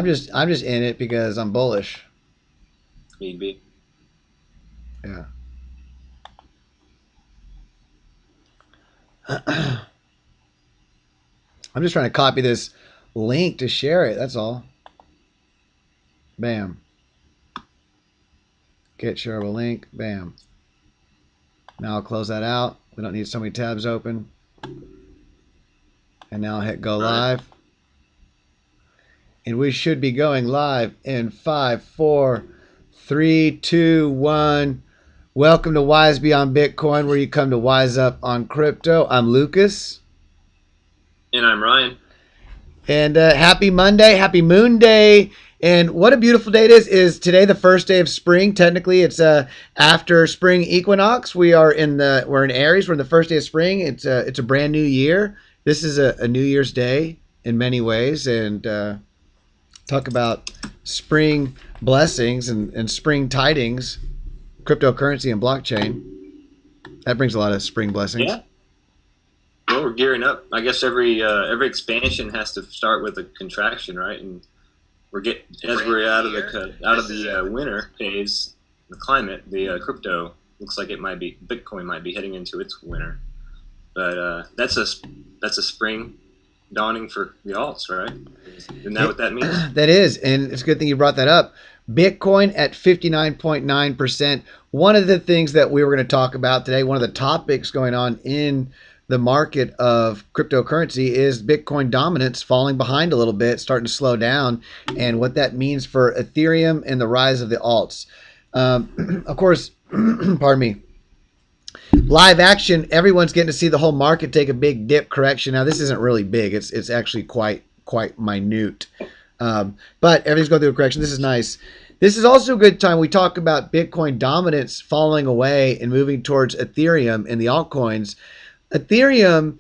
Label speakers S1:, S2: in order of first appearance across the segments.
S1: I'm just in it because I'm bullish.
S2: Need be.
S1: Yeah. I'm just trying to copy this link to share it. That's all. Bam. Get shareable link. Bam. Now I'll close that out. We don't need so many tabs open. And now I'll hit go
S2: Right.
S1: live. And we should be going live in 5, 4, 3, 2, 1. Welcome to Wise Beyond Bitcoin, where you come to wise up on crypto. I'm Lucas.
S2: And I'm Ryan.
S1: And happy Monday, happy Moon Day. And what a beautiful day it is. Is today the first day of spring? Technically, it's after spring equinox. We're in Aries. We're in the first day of spring. It's a brand new year. This is a New Year's Day in many ways, and talk about spring blessings and spring tidings, cryptocurrency and blockchain. That brings a lot of spring blessings.
S2: Yeah. Well, we're gearing up. I guess every expansion has to start with a contraction, right? And we're out of the winter phase, the climate, the crypto looks like Bitcoin might be heading into its winter. But that's a spring dawning for the alts, right? Isn't that what that means?
S1: That is, and it's a good thing you brought that up. Bitcoin at 59.9%. One of the things that we were going to talk about today, one of the topics going on in the market of cryptocurrency is Bitcoin dominance falling behind a little bit, starting to slow down, and what that means for Ethereum and the rise of the alts. Of course, pardon me. Live action, everyone's getting to see the whole market take a big dip correction. Now, this isn't really big. It's actually quite minute. But everything's going through a correction. This is nice. This is also a good time. We talk about Bitcoin dominance falling away and moving towards Ethereum and the altcoins. Ethereum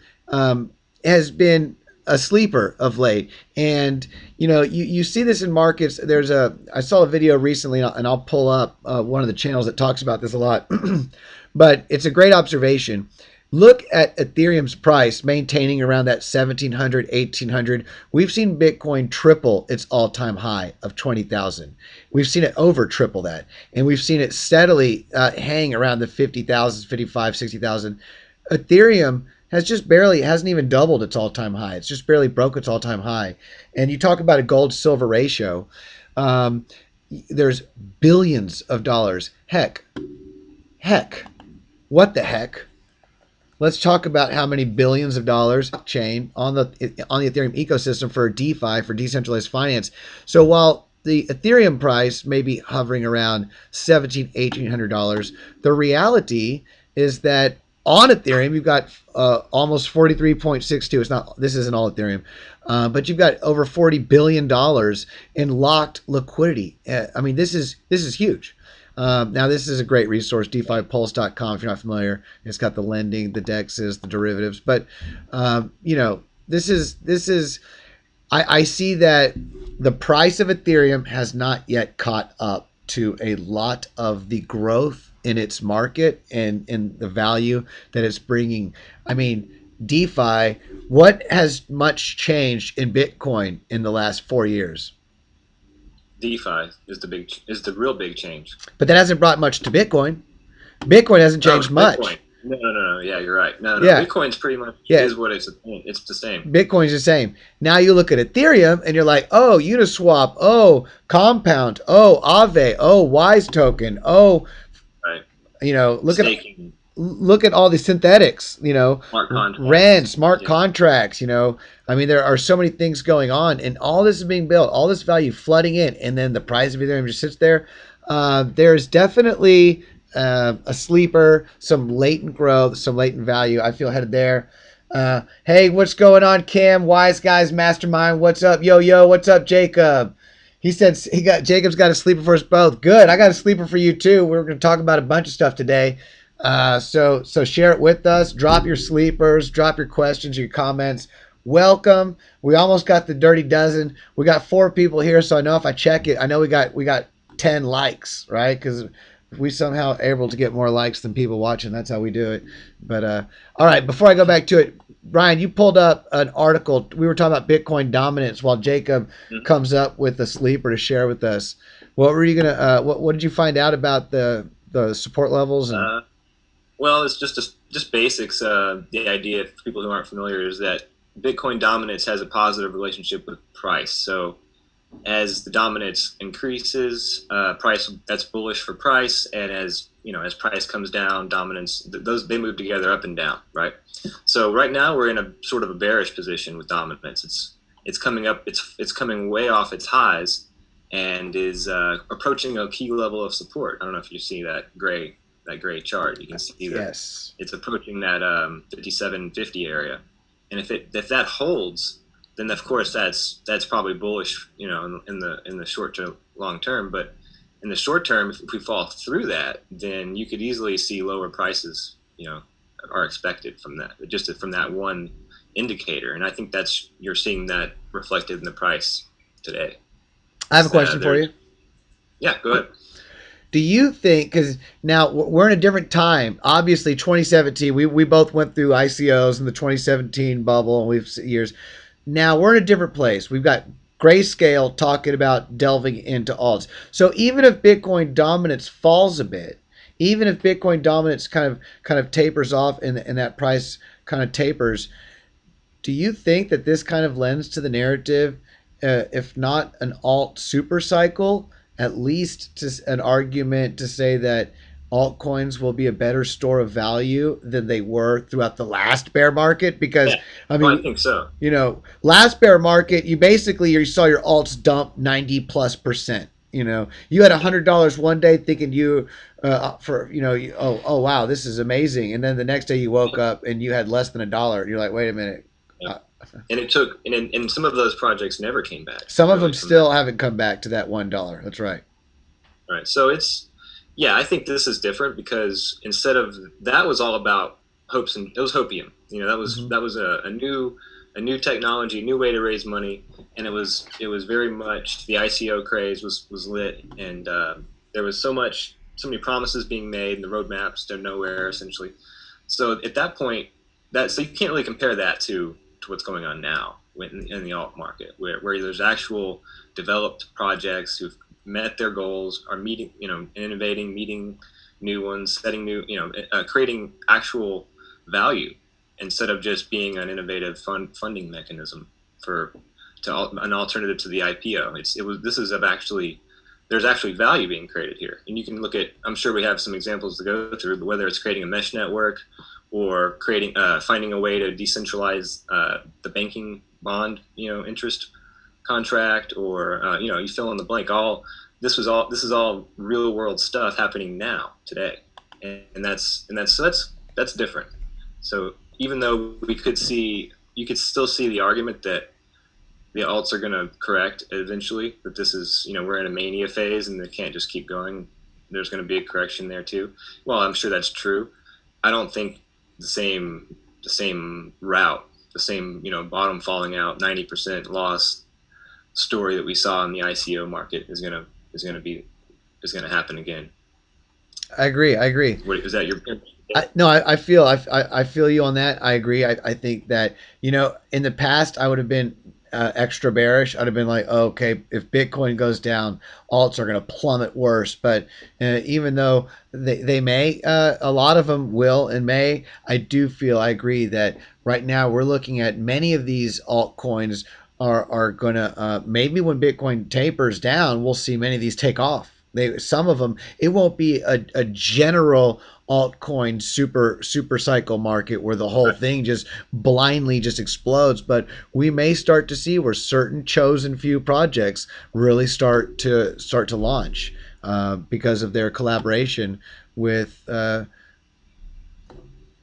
S1: has been a sleeper of late, and you see this in markets. I saw a video recently, and I'll pull up one of the channels that talks about this a lot. But it's a great observation. Look at Ethereum's price maintaining around that 1700, 1800. We've seen Bitcoin triple its all-time high of 20,000. We've seen it over triple that. And we've seen it steadily hang around the 50,000, 55, 60,000. Ethereum hasn't even doubled its all-time high. It's just barely broke its all-time high. And you talk about a gold-silver ratio. There's billions of dollars. Heck, what the heck? Let's talk about how many billions of dollars chain on the Ethereum ecosystem for DeFi, for decentralized finance. So while the Ethereum price may be hovering around $1,700, $1,800, the reality is that on Ethereum you've got almost 43.62. This isn't all Ethereum, but you've got over $40 billion in locked liquidity. I mean, this is huge. Now, this is a great resource, DeFiPulse.com. If you're not familiar, it's got the lending, the DEXs, the derivatives. But this is. I see that the price of Ethereum has not yet caught up to a lot of the growth in its market and in the value that it's bringing. I mean, DeFi. What has much changed in Bitcoin in the last 4 years?
S2: DeFi is the real big change.
S1: But that hasn't brought much to Bitcoin. Bitcoin hasn't changed much.
S2: No. Yeah, you're right. No.
S1: Yeah.
S2: Bitcoin's pretty much is what it's the same.
S1: Bitcoin's the same. Now you look at Ethereum and you're like, oh, Uniswap, oh, Compound, oh, Aave, oh, Wise Token, oh,
S2: right.
S1: Look at all the synthetics,
S2: smart contracts.
S1: REN, smart contracts, I mean, there are so many things going on, and all this is being built, all this value flooding in, and then the price of Ethereum just sits there. There's definitely a sleeper, some latent growth, some latent value. I feel headed there. Hey, what's going on, Cam? Wise Guys Mastermind, what's up? Yo, what's up, Jacob? He said Jacob's got a sleeper for us both. Good, I got a sleeper for you too. We're going to talk about a bunch of stuff today. So share it with us. Drop your sleepers, drop your questions, your comments. Welcome. We almost got the dirty dozen. We got 4 people here, so I know if I check it, I know we got 10 likes, right? Because if we somehow able to get more likes than people watching, that's how we do it. But all right, before I go back to it, Ryan, you pulled up an article. We were talking about Bitcoin dominance while Jacob
S2: Mhm.
S1: comes up with a sleeper to share with us. What were you gonna? What did you find out about the support levels and?
S2: Uh, well, it's just basics. The idea, for people who aren't familiar, is that Bitcoin dominance has a positive relationship with price. So as the dominance increases, price that's bullish for price, and as price comes down, dominance those they move together up and down, right? So right now we're in a sort of a bearish position with dominance. It's coming up. It's coming way off its highs, and is approaching a key level of support. I don't know if you see that gray chart. You can see that
S1: Yes,
S2: it's approaching that 5750 area, and if that holds, then of course that's probably bullish, in the short to long term. But in the short term, if we fall through that, then you could easily see lower prices, are expected from that, just from that one indicator. And I think that's you're seeing that reflected in the price today.
S1: I have a
S2: Is that
S1: question for
S2: there's
S1: you.
S2: Yeah, go ahead.
S1: Do you think, because now we're in a different time, obviously 2017, we both went through ICOs in the 2017 bubble, and we've years. Now we're in a different place. We've got Grayscale talking about delving into alts. So even if Bitcoin dominance falls a bit, even if Bitcoin dominance kind of tapers off and that price kind of tapers, do you think that this kind of lends to the narrative, if not an alt super cycle, at least to an argument to say that altcoins will be a better store of value than they were throughout the last bear market? Because
S2: Yeah,
S1: I
S2: well, I
S1: mean,
S2: think so.
S1: last bear market, you saw your alts dump 90+%. You had $100 one day thinking for oh wow, this is amazing, and then the next day you woke up and you had less than $1. You're like, wait a minute.
S2: Yeah.
S1: uh,
S2: And some of those projects never came back
S1: Some of them
S2: really from that.
S1: still haven't come back to that $1. That's right.
S2: Right. So yeah, I think this is different because instead of that was all about hopes, and it was hopium. That was
S1: Hmm.
S2: that was a new technology, new way to raise money, and it was very much the ICO craze was lit, and there was so many promises being made, and the roadmaps they're nowhere essentially. So at that point, so you can't really compare that to what's going on now in the alt market, where there's actual developed projects who've met their goals, are meeting, innovating, meeting new ones, setting new, creating actual value instead of just being an innovative funding mechanism for an alternative to the IPO. This is of actually there's actually value being created here, and you can look at. I'm sure we have some examples to go through, but whether it's creating a mesh network or finding a way to decentralize the banking bond, interest contract, or you fill in the blank. This is all real world stuff happening now today, and that's different. So even though you could still see the argument that the alts are going to correct eventually, that this is, we're in a mania phase and they can't just keep going. There's going to be a correction there too. Well, I'm sure that's true. I don't think the same route, the same, bottom falling out, 90% loss story that we saw in the ICO market is gonna happen again.
S1: I agree. I agree.
S2: What is that? Your
S1: No, I feel you on that. I agree. I think that in the past I would have been extra bearish. I'd have been like, oh, okay, if Bitcoin goes down, alts are going to plummet worse. But even though they may, a lot of them will and may. I agree that right now we're looking at many of these altcoins are going to maybe when Bitcoin tapers down, we'll see many of these take off. Some of them, it won't be a general altcoin super cycle market where the whole thing just blindly just explodes, but we may start to see where certain chosen few projects really start to launch because of their collaboration with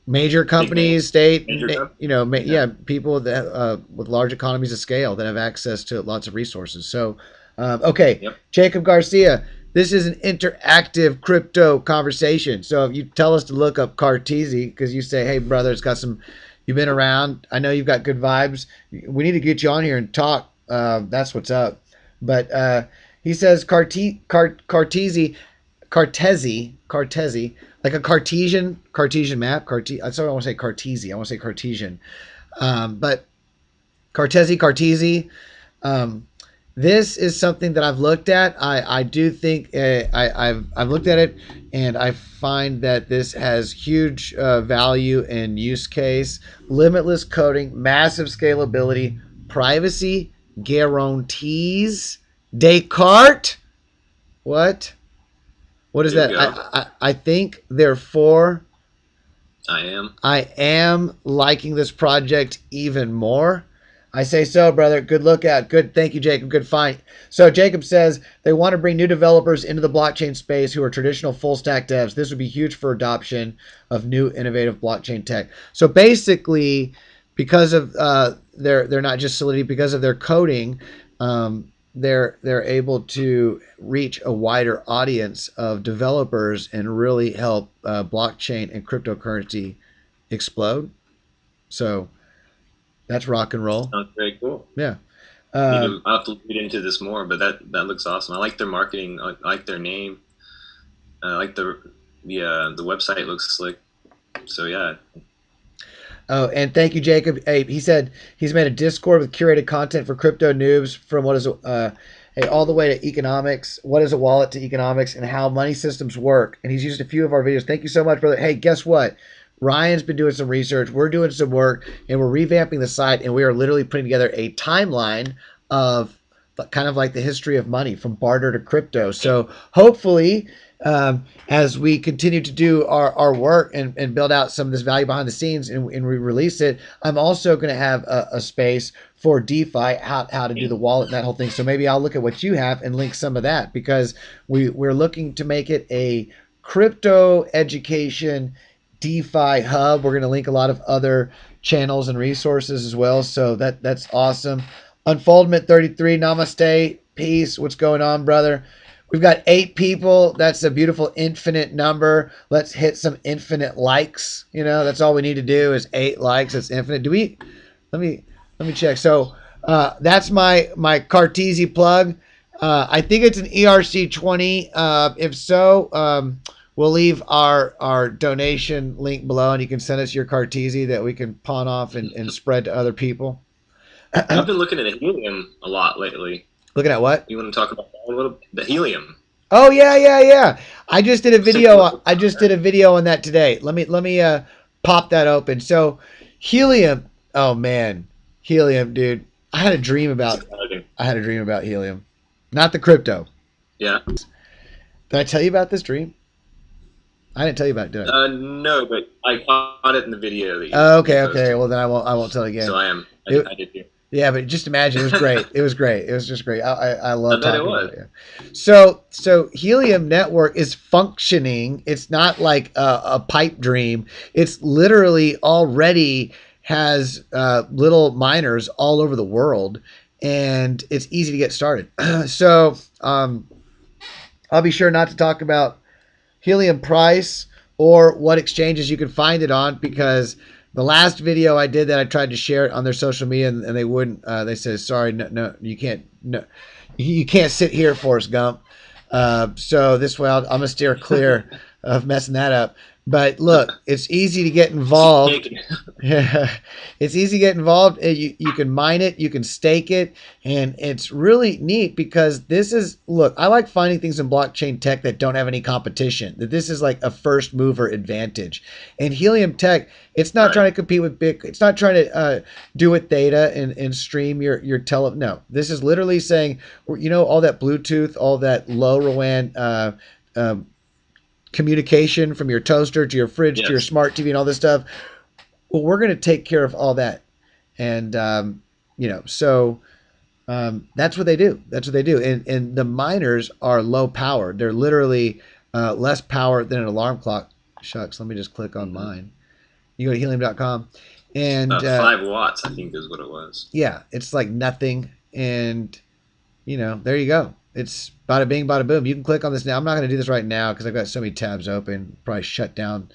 S1: major
S2: big
S1: companies,
S2: names,
S1: state,
S2: major companies? Yeah.
S1: yeah, people that with large economies of scale that have access to lots of resources. So, okay,
S2: Yep.
S1: Jacob Garcia, this is an interactive crypto conversation. So if you tell us to look up Carteezy because you say, hey, brother, it's got some, you've been around. I know you've got good vibes. We need to get you on here and talk. That's what's up. But he says Cartesi, like a Cartesian map. That's what I want to say. Cartesi. I want to say Cartesian. But Cartesi, um, this is something that I've looked at. I do think I've looked at it, and I find that this has huge value and use case. Limitless coding, massive scalability, privacy guarantees. Descartes. What? What is
S2: There you
S1: that?
S2: go.
S1: I think therefore
S2: I am.
S1: I am liking this project even more. I say so, brother. Good look out. Good. Thank you, Jacob. Good find. So Jacob says they want to bring new developers into the blockchain space who are traditional full stack devs. This would be huge for adoption of new innovative blockchain tech. So basically, because of they're not just Solidity, because of their coding, they're able to reach a wider audience of developers and really help blockchain and cryptocurrency explode. So that's rock and roll.
S2: Sounds very cool.
S1: Yeah.
S2: I'll have to read into this more, but that looks awesome. I like their marketing. I like their name. I like the website looks slick. So yeah.
S1: Oh, and thank you, Jacob. Hey, he said he's made a Discord with curated content for crypto noobs from what is hey, all the way to economics. What is a wallet to economics and how money systems work? And he's used a few of our videos. Thank you so much, brother. Hey, guess what? Ryan's been doing some research. We're doing some work, and we're revamping the site, and we are literally putting together a timeline of kind of like the history of money from barter to crypto. So hopefully, as we continue to do our work and build out some of this value behind the scenes and we release it, I'm also going to have a space for DeFi, how to do the wallet and that whole thing. So maybe I'll look at what you have and link some of that because we're looking to make it a crypto education DeFi hub. We're going to link a lot of other channels and resources as well. So that's awesome. Unfoldment 33, namaste, peace. What's going on, brother? We've got 8 people. That's a beautiful infinite number. Let's hit some infinite likes. You know, that's all we need to do is 8 likes. It's infinite. Do we? Let me check. So that's my Cartesi plug. I think it's an ERC20. If so, we'll leave our donation link below, and you can send us your Cartesi that we can pawn off and spread to other people.
S2: I've been looking at helium a lot lately.
S1: Looking at what?
S2: You want to talk about that a little? The helium.
S1: Oh yeah. I just did a video. I just did a video on that today. Let me pop that open. So helium. Oh man, helium, dude. I had a dream about helium, not the crypto.
S2: Yeah.
S1: Did I tell you about this dream? I didn't tell you about it, did I?
S2: No, but I caught it in the video that you.
S1: Okay. Well, then I won't tell again.
S2: So I did too.
S1: Yeah, but just imagine, it was great. It was great. It was just great. I love talking about it. So Helium Network is functioning. It's not like a pipe dream. It's literally already has little miners all over the world, and it's easy to get started. So I'll be sure not to talk about Helium price or what exchanges you can find it on because the last video I did that I tried to share it on their social media and they wouldn't. They said, "Sorry, no, you can't. No, you can't sit here, Forrest Gump." So this way, I'm gonna steer clear of messing that up. But look, it's easy to get involved. Yeah, it's easy to get involved. You can mine it, you can stake it, and it's really neat because this is look. I like finding things in blockchain tech that don't have any competition. That this is like a first mover advantage. And Helium Tech, it's not trying to compete with Bitcoin. It's not trying to do with data and stream your tele. No, this is literally saying, you know, all that Bluetooth, all that LoRaWAN. Communication from your toaster to your fridge to your smart TV and all this stuff. Well, we're going to take care of all that. And, so that's what they do. That's what they do. And the miners are low power. They're literally less power than an alarm clock. Shucks, let me just click on mine. You go to helium.com. And
S2: 5 watts, I think is what it was.
S1: Yeah, it's like nothing. And, there you go. It's bada bing, bada boom. You can click on this now. I'm not going to do this right now because I've got so many tabs open. Probably shut down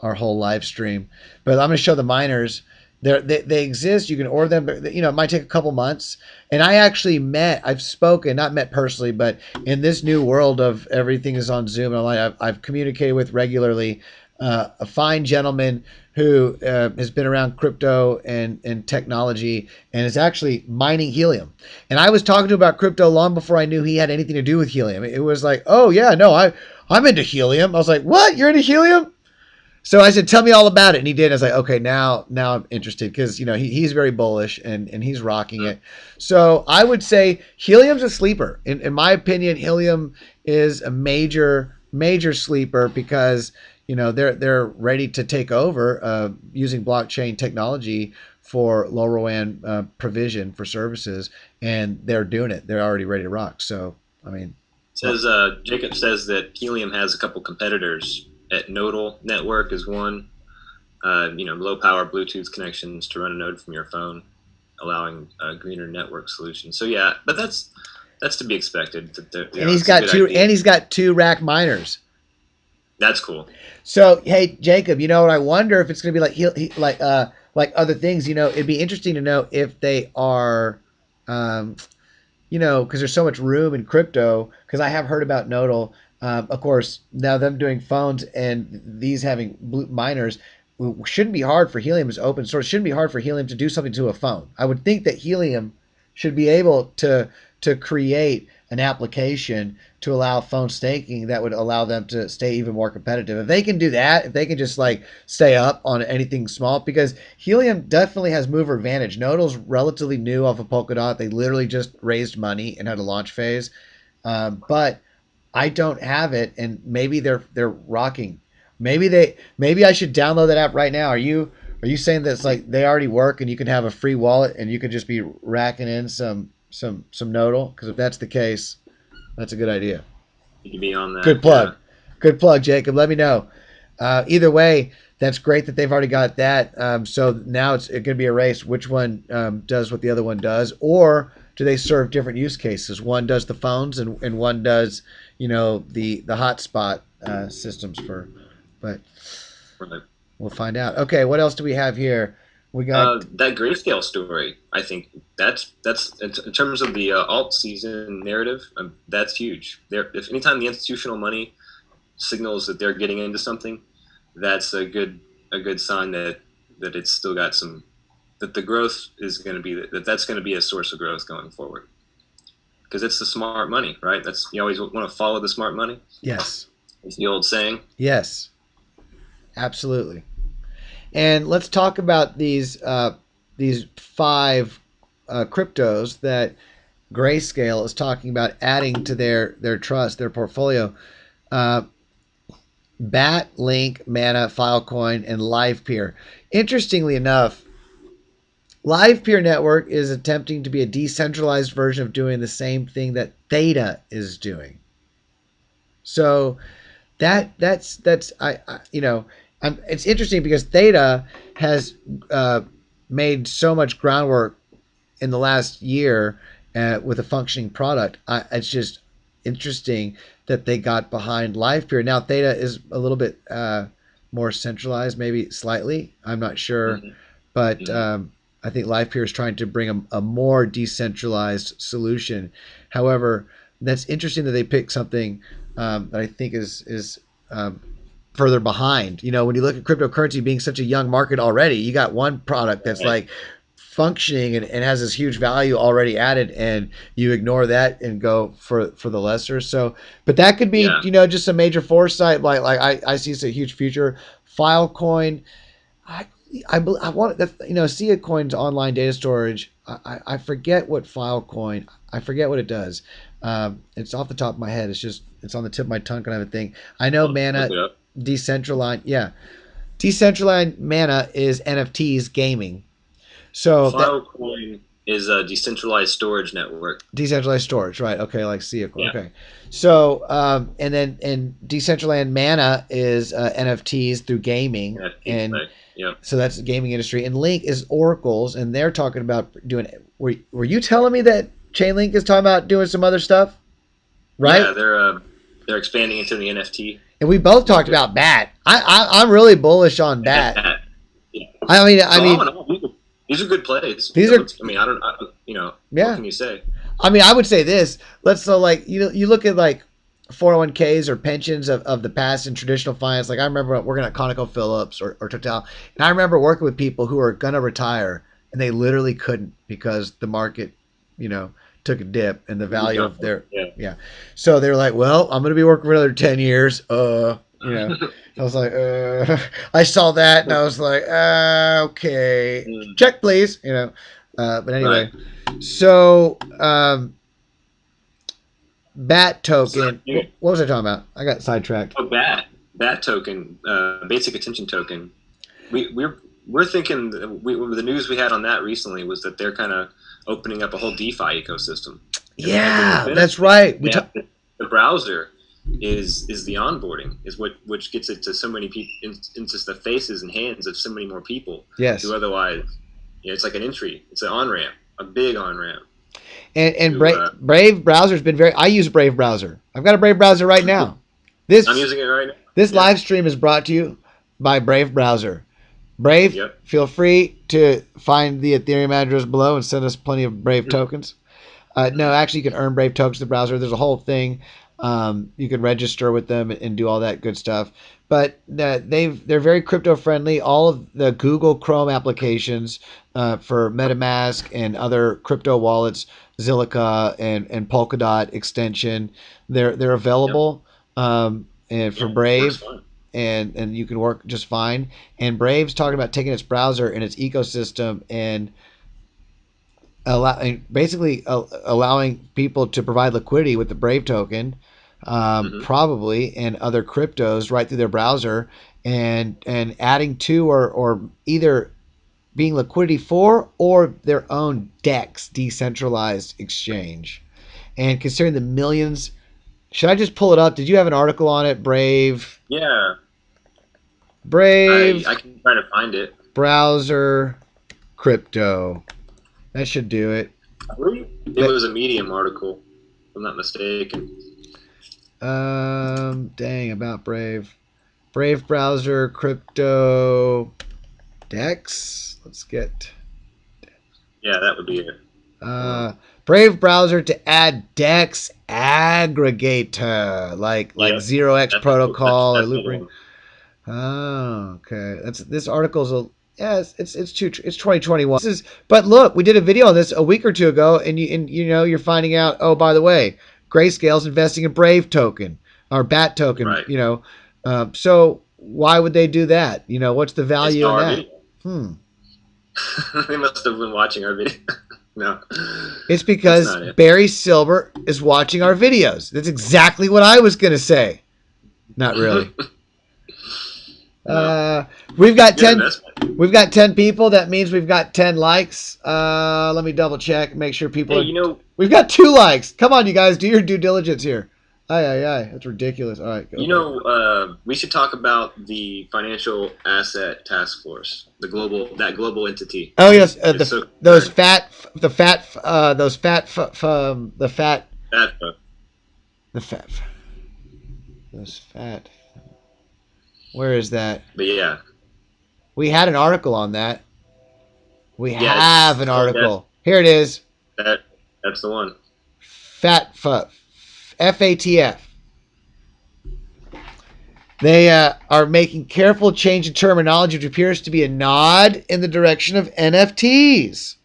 S1: our whole live stream. But I'm going to show the miners. They exist. You can order them. But, it might take a couple months. And I've spoken, not met personally, but in this new world of everything is on Zoom and online, I've communicated with regularly a fine gentleman who has been around crypto and technology and is actually mining helium. And I was talking to him about crypto long before I knew he had anything to do with helium. It was like, oh yeah, no, I'm into helium. I was like, what? You're into helium? So I said, tell me all about it. And he did. I was like, okay, now I'm interested because, he's very bullish and he's rocking it. So I would say helium's a sleeper. In my opinion, helium is a major sleeper because, they're ready to take over using blockchain technology for LoRaWAN provision for services. And they're doing it. They're already ready to rock. So, I mean,
S2: says Jacob says that Helium has a couple competitors. At Nodal Network is one. Low power Bluetooth connections to run a node from your phone, allowing a greener network solution. So yeah, but that's to be expected.
S1: And he's got two rack miners.
S2: That's cool.
S1: So hey, Jacob, what I wonder if it's going to be like other things. It'd be interesting to know if they are. Because there's so much room in crypto. Because I have heard about Nodal. Of course, now them doing phones and these having miners shouldn't be hard for Helium as open source. Shouldn't be hard for Helium to do something to a phone. I would think that Helium should be able to create an application to allow phone staking that would allow them to stay even more competitive. If they can do that, if they can just like stay up on anything small, because Helium definitely has mover advantage. Nodal's relatively new off of Polkadot. They literally just raised money and had a launch phase. But I don't have it, and maybe they're rocking. Maybe I should download that app right now. Are you saying that it's like they already work and you can have a free wallet and you can just be racking in some Nodal? Because if that's the case, that's a good idea.
S2: You can be on that.
S1: Good plug. Yeah. Good plug, Jacob. Let me know. Either way, that's great that they've already got that. So now it's going to be a race. Which one does what the other one does? Or do they serve different use cases? One does the phones and one does, the hotspot systems but
S2: right.
S1: We'll find out. Okay, what else do we have here? We got
S2: that Grayscale story. I think that's in terms of the alt season narrative. That's huge. If anytime the institutional money signals that they're getting into something, that's a good sign that it's still got some, that the growth is going to be that's going to be a source of growth going forward. Because it's the smart money, right? That's, you always want to follow the smart money.
S1: Yes.
S2: It's the old saying.
S1: Yes. Absolutely. And let's talk about these 5 cryptos that Grayscale is talking about adding to their trust, their portfolio. BAT, Link, Mana, Filecoin, and LivePeer. Interestingly enough, LivePeer Network is attempting to be a decentralized version of doing the same thing that Theta is doing. So that's it's interesting because Theta has made so much groundwork in the last year with a functioning product. It's just interesting that they got behind LivePeer. Now Theta is a little bit more centralized, maybe slightly. I'm not sure, but I think LivePeer is trying to bring a more decentralized solution. However, that's interesting that they picked something that I think is further behind. When you look at cryptocurrency being such a young market already, you got one product that's like functioning and has this huge value already added, and you ignore that and go for the lesser. So, but that could be, just a major foresight. Like I see it's a huge future. Filecoin, I want that, Sia Coin's online data storage. I forget what Filecoin. I forget what it does. It's off the top of my head. It's on the tip of my tongue kind of a thing. I know Mana, decentralized. Yeah, decentralized Mana is NFTs gaming. So
S2: Filecoin is a decentralized storage network.
S1: Decentralized storage, right? Okay, like Sia Coin. Yeah. Okay. So and decentralized Mana is NFTs through gaming, and so that's the gaming industry. And Link is oracles, and they're talking about doing. Were you telling me that Chainlink is talking about doing some other stuff? Right?
S2: Yeah, they're expanding into the NFT.
S1: And we both talked about BAT. I'm really bullish on BAT.
S2: Yeah.
S1: I mean,
S2: these are good plays.
S1: These are.
S2: I mean, what can you say?
S1: I mean, I would say this. You look at like 401ks or pensions of the past in traditional finance. Like I remember working at ConocoPhillips or Total, and I remember working with people who were gonna retire and they literally couldn't because the market, took a dip and the value of their yeah. So they're like, well, I'm gonna be working for another 10 years. I was like, I saw that and I was like, okay, check please. But anyway, so BAT token. What was I talking about? I got sidetracked.
S2: Oh, BAT token, basic attention token. We're thinking the news we had on that recently was that they're kind of opening up a whole DeFi ecosystem.
S1: Yeah, that's right.
S2: The browser is the onboarding is which gets it to so many people into the faces and hands of so many more people.
S1: Yes.
S2: Who otherwise, it's like an entry. It's an on ramp, a big on ramp.
S1: And Brave browser's been very. I use Brave browser. I've got a Brave browser right now.
S2: I'm using it right now.
S1: This live stream is brought to you by Brave browser. Brave, feel free to find the Ethereum address below and send us plenty of Brave tokens. No, actually, you can earn Brave tokens in the browser. There's a whole thing. You can register with them and do all that good stuff. But they're very crypto friendly. All of the Google Chrome applications for MetaMask and other crypto wallets, Zilliqa and Polkadot extension, they're available. And for Brave. And you can work just fine. And Brave's talking about taking its browser and its ecosystem and basically allowing people to provide liquidity with the Brave token, probably, and other cryptos right through their browser, and adding to or either being liquidity for or their own DEX, decentralized exchange. And considering the millions, should I just pull it up? Did you have an article on it, Brave?
S2: Yeah.
S1: Brave.
S2: I can try to find it.
S1: Browser crypto. That should do it.
S2: It was a Medium article, if I'm not mistaken.
S1: Dang, about Brave. Brave browser crypto DEX. Let's get.
S2: Yeah, that would be it.
S1: Brave browser to add DEX aggregator, like 0x protocol or looping. Oh, okay. This article's it's 2021. But look, we did a video on this a week or two ago, and you're finding out. Oh, by the way, Grayscale's investing in Brave token or BAT token.
S2: Right.
S1: So why would they do that? What's the value in that?
S2: They must have been watching our video. No.
S1: It's because Barry Silver is watching our videos. That's exactly what I was gonna say. Not really. We've got 10. We've got 10 people. That means we've got 10 likes. Let me double check, make sure people.
S2: Hey,
S1: we've got 2 likes. Come on, you guys, do your due diligence here. Aye. That's ridiculous. All right.
S2: We should talk about the Financial Asset Task Force, the global entity.
S1: Oh yes, those fat. Where is that?
S2: But yeah.
S1: We had an article on that. We have an article. Here it is.
S2: That's the one.
S1: FATF. They are making careful change in terminology, which appears to be a nod in the direction of NFTs.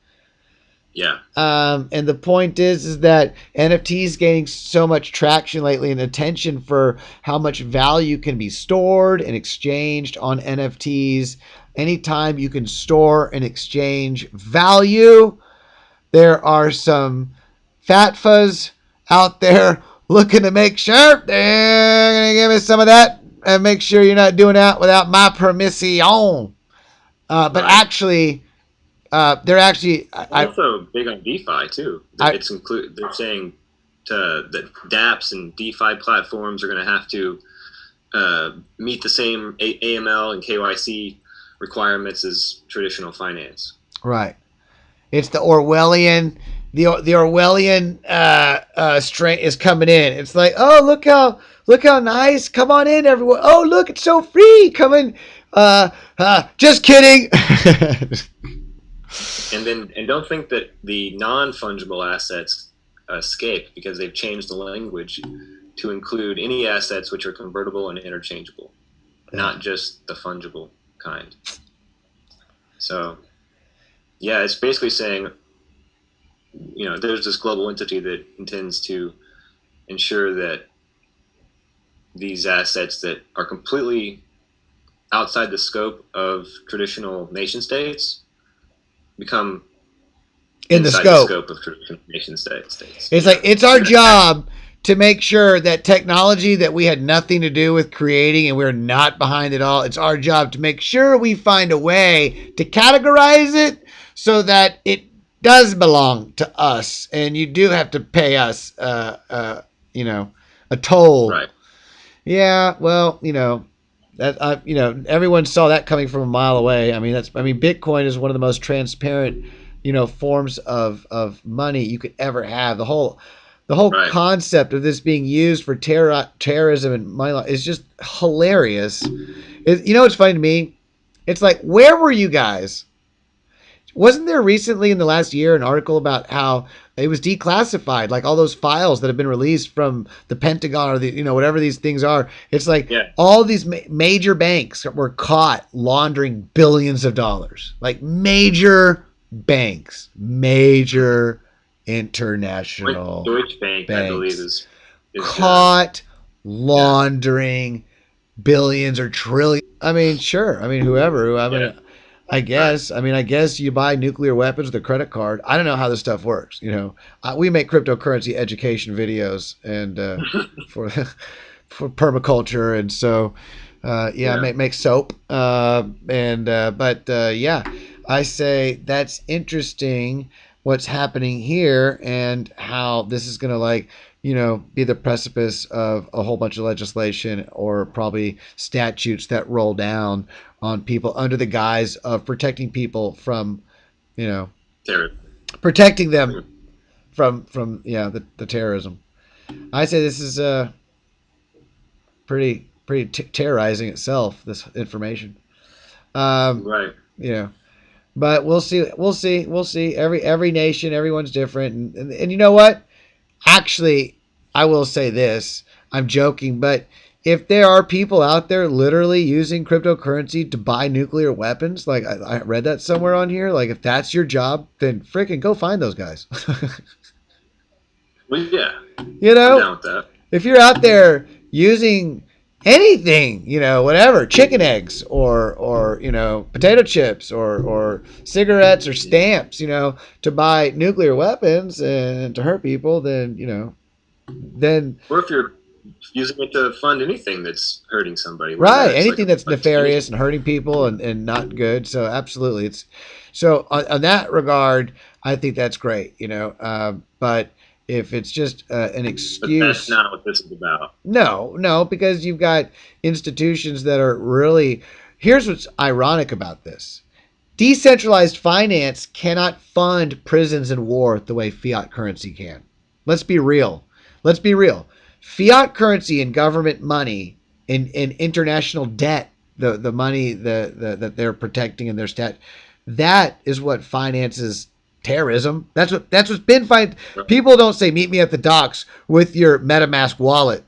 S2: Yeah.
S1: And the point is that NFTs gaining so much traction lately and attention for how much value can be stored and exchanged on NFTs. Anytime you can store and exchange value, there are some FATFs out there looking to make sure they're going to give me some of that and make sure you're not doing that without my permission. But actually, they're actually
S2: also big on DeFi too. They're saying that dApps and DeFi platforms are going to have to meet the same AML and KYC requirements as traditional finance.
S1: Right. It's the Orwellian. The Orwellian strain is coming in. It's like, oh, look how nice. Come on in, everyone. Oh, look, it's so free. Come in. Just kidding.
S2: And don't think that the non-fungible assets escape because they've changed the language. to include any assets which are convertible and interchangeable, not just the fungible kind. So, yeah, it's basically saying, there's this global entity that intends to ensure that these assets that are completely outside the scope of traditional nation states become
S1: in the
S2: inside the
S1: scope.
S2: scope of traditional nation states.
S1: It's like it's our job to make sure that technology that we had nothing to do with creating and we're not behind it all, it's our job to make sure we find a way to categorize it so that it does belong to us, and you do have to pay us, a toll.
S2: Right.
S1: Yeah, well, that everyone saw that coming from a mile away. I mean, Bitcoin is one of the most transparent, forms of money you could ever have. The whole
S2: Right.
S1: concept of this being used for terrorism and money laundering is just hilarious. It's funny to me. It's like, where were you guys? Wasn't there recently in the last year an article about how it was declassified, like all those files that have been released from the Pentagon or whatever these things are? It's like all these major banks were caught laundering billions of dollars, like major banks, major international
S2: Deutsche Bank,
S1: banks,
S2: I believe, is
S1: caught laundering billions or trillions. I mean, sure. I mean, whoever. I guess. I mean, I guess you buy nuclear weapons with a credit card. I don't know how this stuff works. We make cryptocurrency education videos and for for permaculture, and so make soap. I say that's interesting. What's happening here and how this is going to be the precipice of a whole bunch of legislation or probably statutes that roll down on people under the guise of protecting people from, protecting them from the terrorism. I say this is pretty terrorizing itself. This information,
S2: right?
S1: But we'll see. Every nation, everyone's different, and you know what? Actually, I will say this. I'm joking, but if there are people out there literally using cryptocurrency to buy nuclear weapons, like I read that somewhere on here, like if that's your job, then freaking go find those guys.
S2: Well, yeah.
S1: I'm
S2: down with that.
S1: If you're out there using anything, whatever, chicken eggs or potato chips or cigarettes or stamps, to buy nuclear weapons and to hurt people, then
S2: or if you're using it to fund anything that's hurting somebody,
S1: right? Anything that's nefarious and hurting people and not good. So absolutely, so on that regard, I think that's great, but if it's just an excuse,
S2: but that's not what this is about.
S1: No, because you've got institutions that are really. Here's what's ironic about this: decentralized finance cannot fund prisons and war the way fiat currency can. Let's be real. Fiat currency and government money and international debt, the money that they're protecting in their stat, that is what finances terrorism. That's what's been fine. People don't say meet me at the docks with your MetaMask wallet.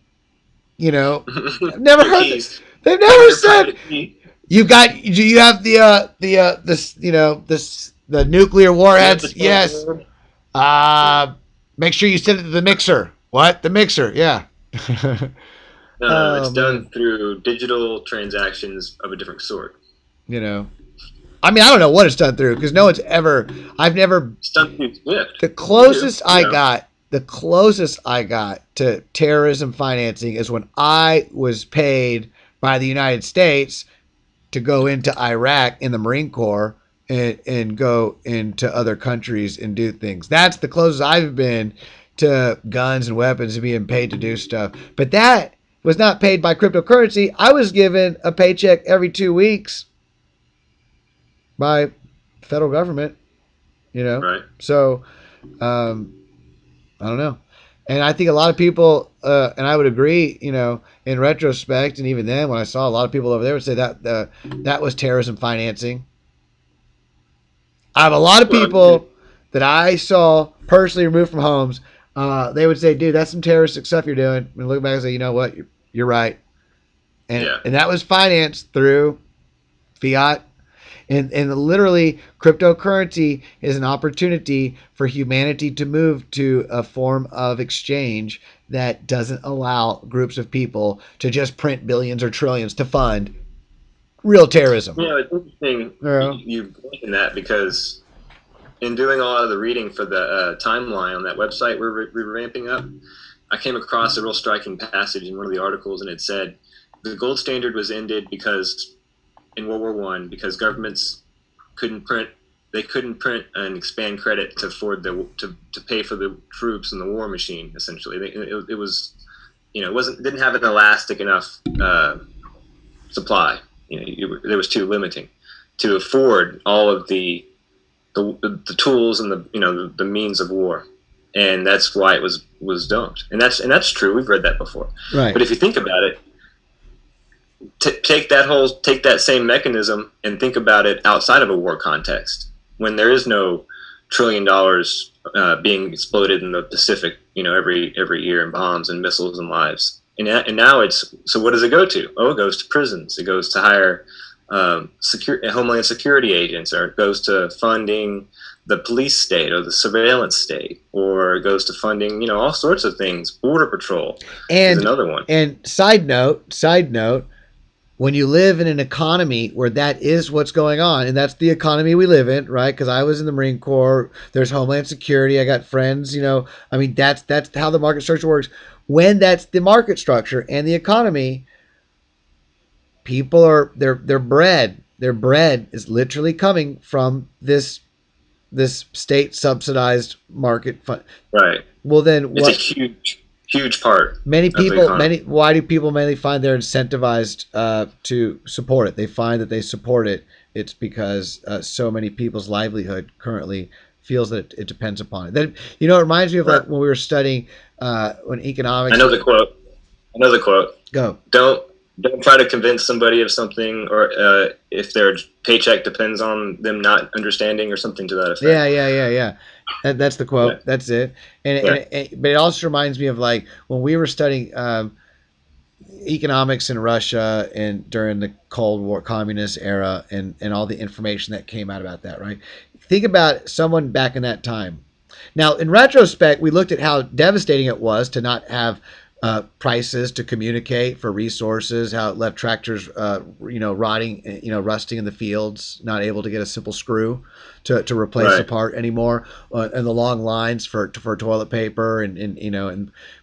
S1: I've never heard this. They've never said you have the nuclear warheads. Yes. Make sure you send it to the mixer. What? The mixer? Yeah.
S2: No, it's done through digital transactions of a different sort.
S1: I mean, I don't know what it's done through because no one's ever. I've never.
S2: It's done through Swift.
S1: The closest I got to terrorism financing is when I was paid by the United States to go into Iraq in the Marine Corps and go into other countries and do things. That's the closest I've been to guns and weapons and being paid to do stuff. But that was not paid by cryptocurrency. I was given a paycheck every 2 weeks by the federal government,
S2: Right.
S1: So, I don't know. And I think a lot of people, and I would agree, in retrospect, and even then when I saw a lot of people over there would say that that was terrorism financing. I have a lot of people that I saw personally removed from homes. they would say, "Dude, that's some terroristic stuff you're doing." And look back and say, "You know what? You're right."
S2: Yeah.
S1: And that was financed through fiat. And literally, cryptocurrency is an opportunity for humanity to move to a form of exchange that doesn't allow groups of people to just print billions or trillions to fund real terrorism.
S2: It's interesting
S1: Yeah.
S2: you mentioned that because in doing a lot of the reading for the timeline on that website we're ramping up, I came across a real striking passage in one of the articles, and it said the gold standard was ended because in World War One, because governments couldn't print and expand credit to afford to pay for the troops and the war machine. Essentially, it was it didn't have an elastic enough supply. It was too limiting to afford all of the tools and the means of war, and that's why it was dumped. And that's true. We've read that before.
S1: Right.
S2: But if you think about it, take that same mechanism and think about it outside of a war context, when there is no $1 trillion being exploded in the Pacific, every year in bombs and missiles and lives. And now so what does it go to? Oh, it goes to prisons. It goes to hire Homeland Security agents, or it goes to funding the police state or the surveillance state, or it goes to funding, all sorts of things. Border Patrol is another one.
S1: And side note, when you live in an economy where that is what's going on, and that's the economy we live in, right? Because I was in the Marine Corps, there's Homeland Security, I got friends, that's how the market structure works. When that's the market structure and the economy, people are their bread is literally coming from this state subsidized market fund.
S2: Right.
S1: Well, then
S2: it's a huge part.
S1: Why do people mainly find they're incentivized to support it? They find that they support it. It's because so many people's livelihood currently feels that it depends upon it. Then it reminds me of like when we were studying when economics.
S2: I know the quote.
S1: Go.
S2: Don't try to convince somebody of something, or if their paycheck depends on them not understanding, or something to that effect.
S1: Yeah. That's the quote. Yeah. That's it. But it also reminds me of like when we were studying economics in Russia and during the Cold War communist era, and all the information that came out about that, right? Think about someone back in that time. Now, in retrospect, we looked at how devastating it was to not have prices to communicate for resources, how it left tractors, rotting, rusting in the fields, not able to get a simple screw to replace the part anymore, and the long lines for toilet paper,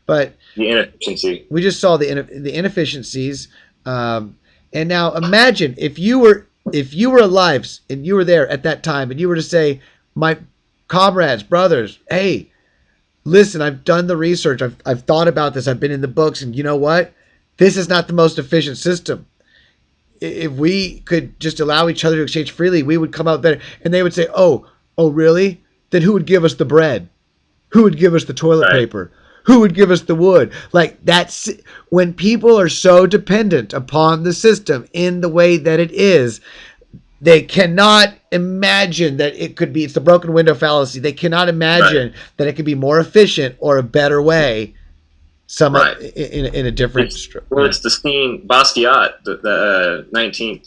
S1: but
S2: the inefficiency.
S1: We just saw the inefficiencies, and now imagine if you were alive and you were there at that time, and you were to say, my comrades, brothers, hey, listen, I've done the research. I've thought about this. I've been in the books, and you know what? This is not the most efficient system. If we could just allow each other to exchange freely, we would come out better. And they would say, oh, really? Then who would give us the bread? Who would give us the toilet paper? Who would give us the wood? Like, that's when people are so dependent upon the system in the way that it is. They cannot imagine that it could be, it's the broken window fallacy. They cannot imagine that it could be more efficient or a better way in a different...
S2: It's the scene, Basquiat, the 19th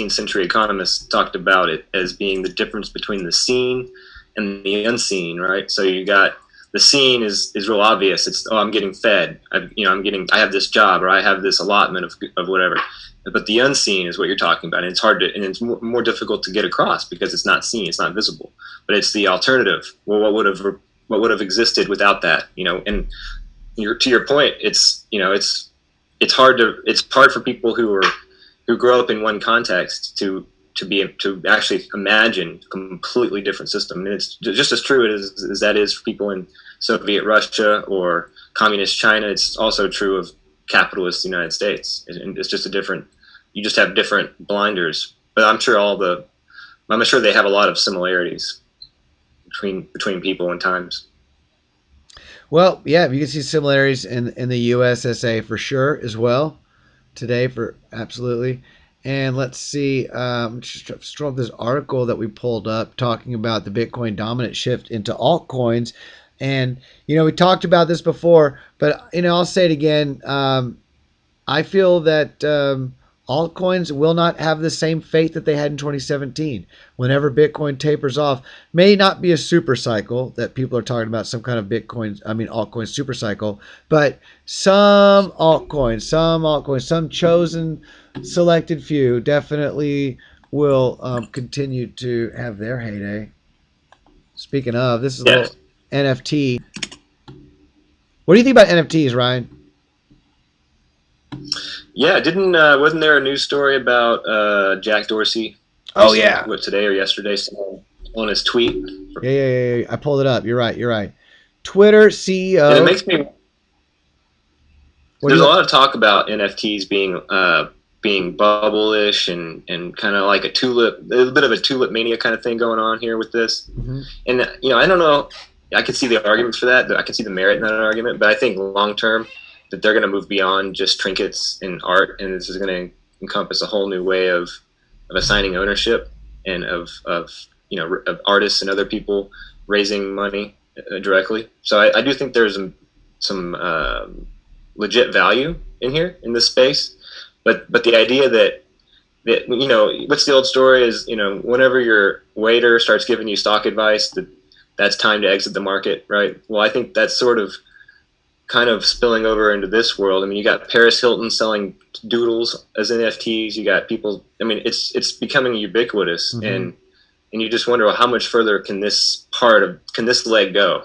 S2: century economist, talked about it as being the difference between the seen and the unseen, right? So you got the seen is real obvious. It's, I'm getting fed. I have this job, or I have this allotment of whatever. But the unseen is what you're talking about, and it's hard to, and it's more difficult to get across because it's not seen, it's not visible. But it's the alternative. Well, what would have existed without that? And to your point, it's hard for people who grow up in one context to actually imagine a completely different system. And it's just as true as that is for people in Soviet Russia or communist China. It's also true of capitalist United States. And it's just you just have different blinders. But I'm sure they have a lot of similarities between people and times.
S1: Well, yeah, you can see similarities in the USSA for sure as well today, for absolutely. And let's see, just scroll this article that we pulled up talking about the Bitcoin dominant shift into altcoins. And, we talked about this before, but, I'll say it again. I feel that altcoins will not have the same fate that they had in 2017. Whenever Bitcoin tapers off, may not be a super cycle that people are talking about, some kind of altcoin super cycle, but some chosen, selected few definitely will continue to have their heyday. Speaking of, this is a
S2: Yes.
S1: little NFT. What do you think about NFTs, Ryan?
S2: Yeah, didn't wasn't there a news story about Jack Dorsey
S1: Oh
S2: recently,
S1: yeah,
S2: what, today or yesterday, on his tweet?
S1: yeah. I pulled it up. You're right. Twitter
S2: And it
S1: CEO.
S2: makes me.
S1: What do
S2: There's
S1: you
S2: a
S1: want?
S2: lot of talk about NFTs being bubble-ish and kind of like a bit of a tulip mania kind of thing going on here with this.
S1: Mm-hmm.
S2: And I don't know. I can see the arguments for that. I can see the merit in that argument, but I think long term that they're going to move beyond just trinkets and art, and this is going to encompass a whole new way of assigning ownership and of artists and other people raising money directly. So I do think there's some legit value in here in this space, but the idea that what's the old story is, whenever your waiter starts giving you stock advice, that's time to exit the market, right? Well, I think that's sort of kind of spilling over into this world. I mean, you got Paris Hilton selling doodles as NFTs. You got people. I mean, it's becoming ubiquitous,
S1: Mm-hmm.
S2: and you just wonder, well, how much further can this leg go?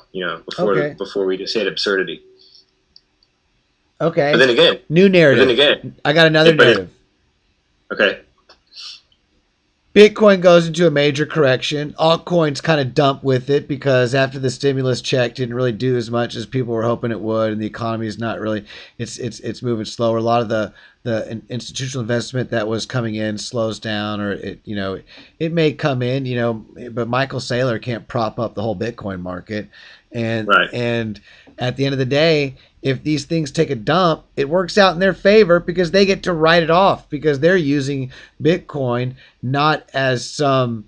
S1: Okay.
S2: Before we just hit absurdity. But
S1: Okay.
S2: then again,
S1: New
S2: but then
S1: narrative.
S2: again,
S1: I got another
S2: it, but it
S1: narrative.
S2: okay.
S1: Bitcoin goes into a major correction. Altcoins kind of dump with it because after the stimulus check didn't really do as much as people were hoping it would, and the economy is not really. It's moving slower. A lot of the institutional investment that was coming in slows down, or it may come in, but Michael Saylor can't prop up the whole Bitcoin market, and
S2: Right.
S1: and at the end of the day, if these things take a dump, it works out in their favor because they get to write it off because they're using Bitcoin not as some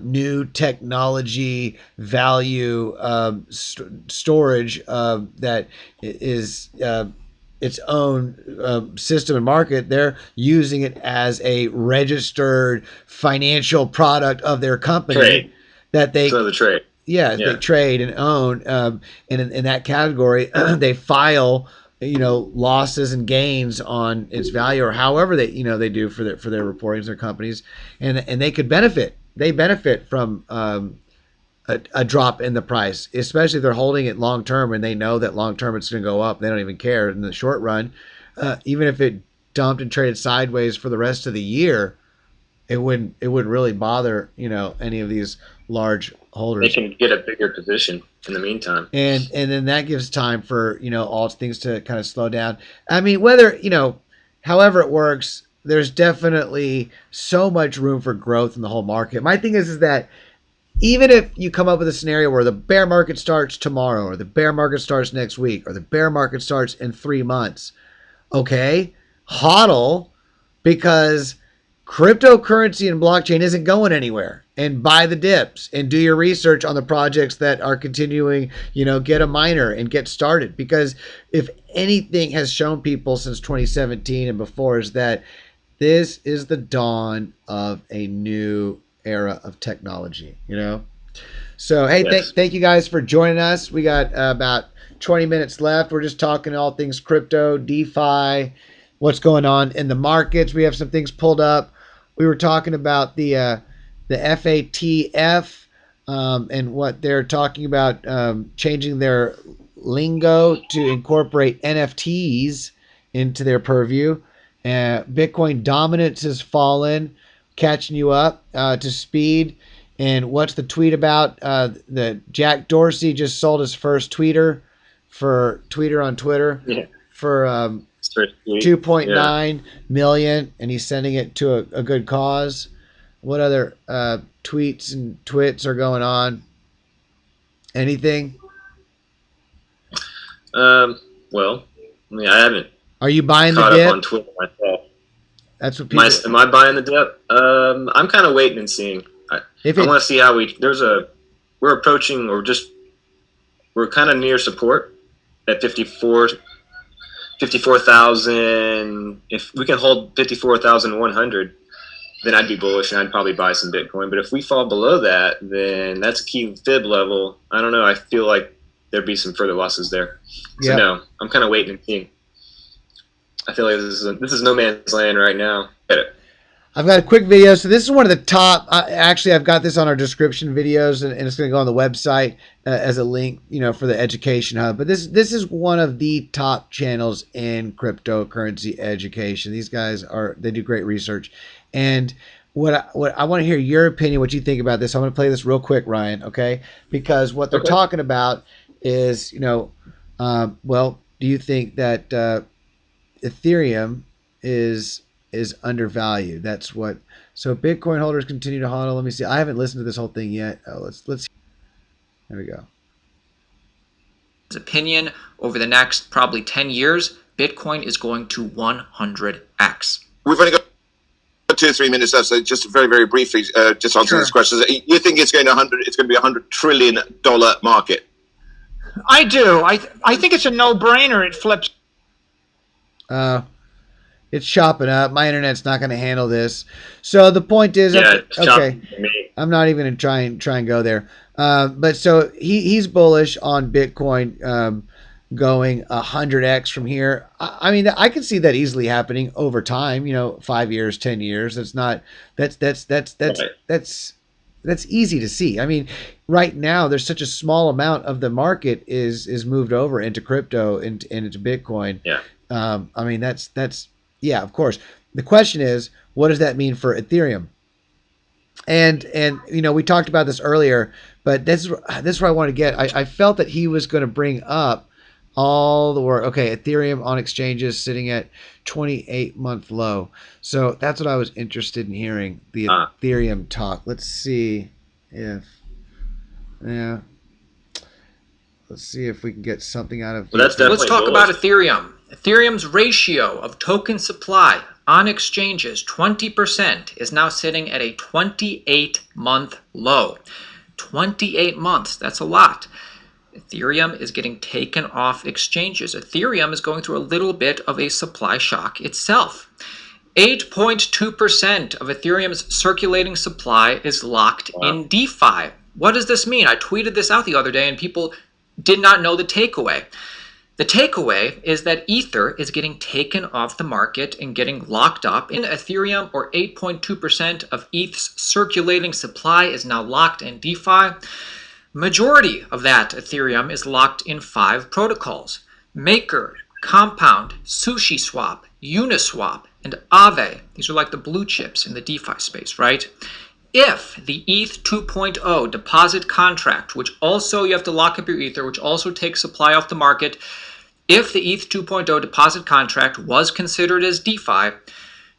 S1: new technology value storage that is its own system and market. They're using it as a registered financial product of their company
S2: Trade.
S1: that
S2: It's
S1: they
S2: another trade.
S1: they
S2: Yeah.
S1: trade and own, and in that category they file losses and gains on its value, or however they do for their reportings, their companies, and they benefit from a drop in the price, especially if they're holding it long term and they know that long term it's going to go up. They don't even care in the short run. Even if it dumped and traded sideways for the rest of the year, it wouldn't really bother any of these large
S2: They
S1: holders.
S2: can get a bigger position in the meantime.
S1: And then that gives time for all things to kind of slow down. I mean, whether however it works, there's definitely so much room for growth in the whole market. My thing is that even if you come up with a scenario where the bear market starts tomorrow, or the bear market starts next week, or the bear market starts in 3 months, okay, hodl, because cryptocurrency and blockchain isn't going anywhere, and buy the dips and do your research on the projects that are continuing, get a miner and get started, because if anything has shown people since 2017 and before is that this is the dawn of a new era of technology. So hey,
S2: Yes.
S1: thank you guys for joining us. We got about 20 minutes left. We're just talking all things crypto, DeFi, what's going on in the markets. We have some things pulled up. We were talking about the FATF, and what they're talking about, changing their lingo to incorporate NFTs into their purview. Bitcoin dominance has fallen, catching you up to speed. And what's the tweet about? The Jack Dorsey just sold his first tweeter for Tweeter on Twitter
S2: Yeah.
S1: for
S2: Sweet. Yeah.
S1: 2.9 million, and he's sending it to a good cause. What other tweets and twits are going on? Anything?
S2: Um. Well, I mean, I haven't
S1: Are you buying the
S2: caught up on
S1: dip?
S2: Twitter myself.
S1: That's what people.
S2: Am I buying the dip? I'm kind of waiting and seeing. I want to see how we're approaching, or just we're kind of near support at 54,000. If we can hold 54,100, then I'd be bullish and I'd probably buy some Bitcoin. But if we fall below that, then that's a key fib level. I don't know. I feel like there'd be some further losses there. So no, I'm kind of waiting and seeing. I feel like this is no man's land right now.
S1: I've got a quick video. So this is one of the top. Actually, I've got this on our description videos, and it's going to go on the website as a link, for the Education Hub. But this is one of the top channels in cryptocurrency education. These guys they do great research, and what I want to hear your opinion, what you think about this. I'm going to play this real quick, Ryan. Okay, because what they're talking about is, well, do you think that Ethereum is undervalued? That's what. So Bitcoin holders continue to hodl. Let me see. I haven't listened to this whole thing yet. Let's. There we go.
S3: His opinion, over the next probably 10 years, Bitcoin is going to 100x.
S4: We've only got 2 or 3 minutes left, so just very, very briefly, just answering this question. You think it's going to It's going to be $100 trillion market?
S5: I do. I think it's a no-brainer. It flips.
S1: It's chopping up. My internet's not going to handle this. So the point is, okay, I'm not even going to try and go there. But so he's bullish on Bitcoin going 100x from here. I mean, I can see that easily happening over time. 5 years, 10 years. That's easy to see. I mean, right now there's such a small amount of the market is moved over into crypto and into Bitcoin.
S2: Yeah.
S1: I mean, that's yeah, of course. The question is, what does that mean for Ethereum? And we talked about this earlier, but this is where I want to get. I felt that he was going to bring up all the work. Okay, Ethereum on exchanges sitting at 28-month low. So that's what I was interested in hearing, the Ethereum talk. Let's see if let's see if we can get something out of.
S2: Well,
S3: let's talk about Ethereum. Ethereum's ratio of token supply on exchanges, 20%, is now sitting at a 28-month low. 28 months, that's a lot. Ethereum is getting taken off exchanges. Ethereum is going through a little bit of a supply shock itself. 8.2% of Ethereum's circulating supply is locked in DeFi. What does this mean? I tweeted this out the other day and people did not know the takeaway. The takeaway is that Ether is getting taken off the market and getting locked up in Ethereum, or 8.2% of ETH's circulating supply is now locked in DeFi. Majority of that Ethereum is locked in 5 protocols: Maker, Compound, SushiSwap, Uniswap, and Aave. These are like the blue chips in the DeFi space, right? If the ETH 2.0 deposit contract, which also you have to lock up your Ether, which also takes supply off the market, if the ETH 2.0 deposit contract was considered as DeFi,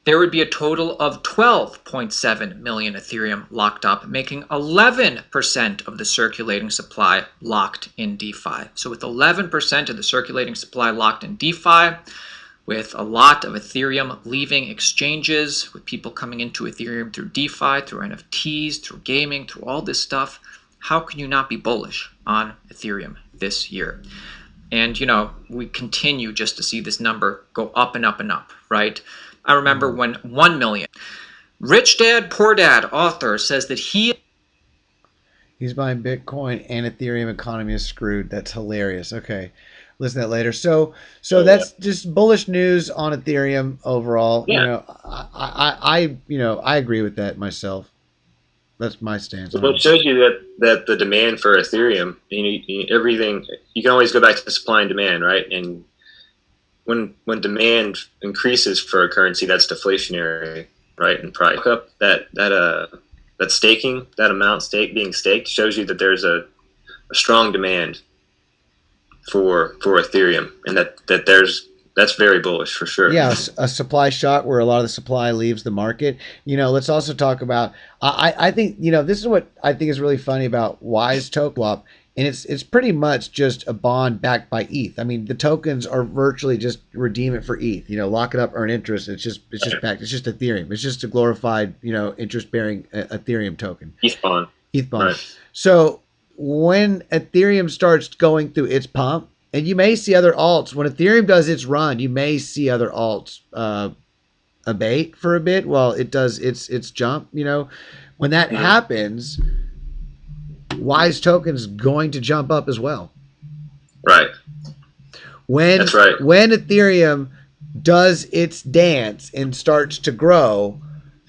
S3: there would be a total of 12.7 million Ethereum locked up, making 11% of the circulating supply locked in DeFi. So with 11% of the circulating supply locked in DeFi, with a lot of Ethereum leaving exchanges, with people coming into Ethereum through DeFi, through NFTs, through gaming, through all this stuff, how can you not be bullish on Ethereum this year? And, we continue just to see this number go up and up and up, right? I remember when 1 million. Rich Dad, Poor Dad author says that he's
S1: buying Bitcoin and Ethereum economy is screwed. That's hilarious. Okay. Listen to that later. So that's just bullish news on Ethereum overall.
S2: Yeah.
S1: I agree with that myself. That's my stance.
S2: Well, it shows you that the demand for Ethereum, everything, you can always go back to supply and demand, right? And when demand increases for a currency, that's deflationary, right? And price up that staking, that amount being staked, shows you that there's a strong demand for Ethereum, and that's very bullish for sure.
S1: Yeah, a supply shock where a lot of the supply leaves the market. Let's also talk about, I think, this is what I think is really funny about Wise Token Swap and it's pretty much just a bond backed by ETH. I mean, the tokens are virtually just redeem it for ETH. Lock it up, earn interest. It's just backed. It's just Ethereum. It's just a glorified interest bearing Ethereum token.
S2: ETH bond.
S1: ETH bond.
S2: Right.
S1: So when Ethereum starts going through its pump, and you may see other alts, when Ethereum does its run, you may see other alts abate for a bit while it does its jump. When that happens, Wise token's going to jump up as well.
S2: Right.
S1: That's right. When Ethereum does its dance and starts to grow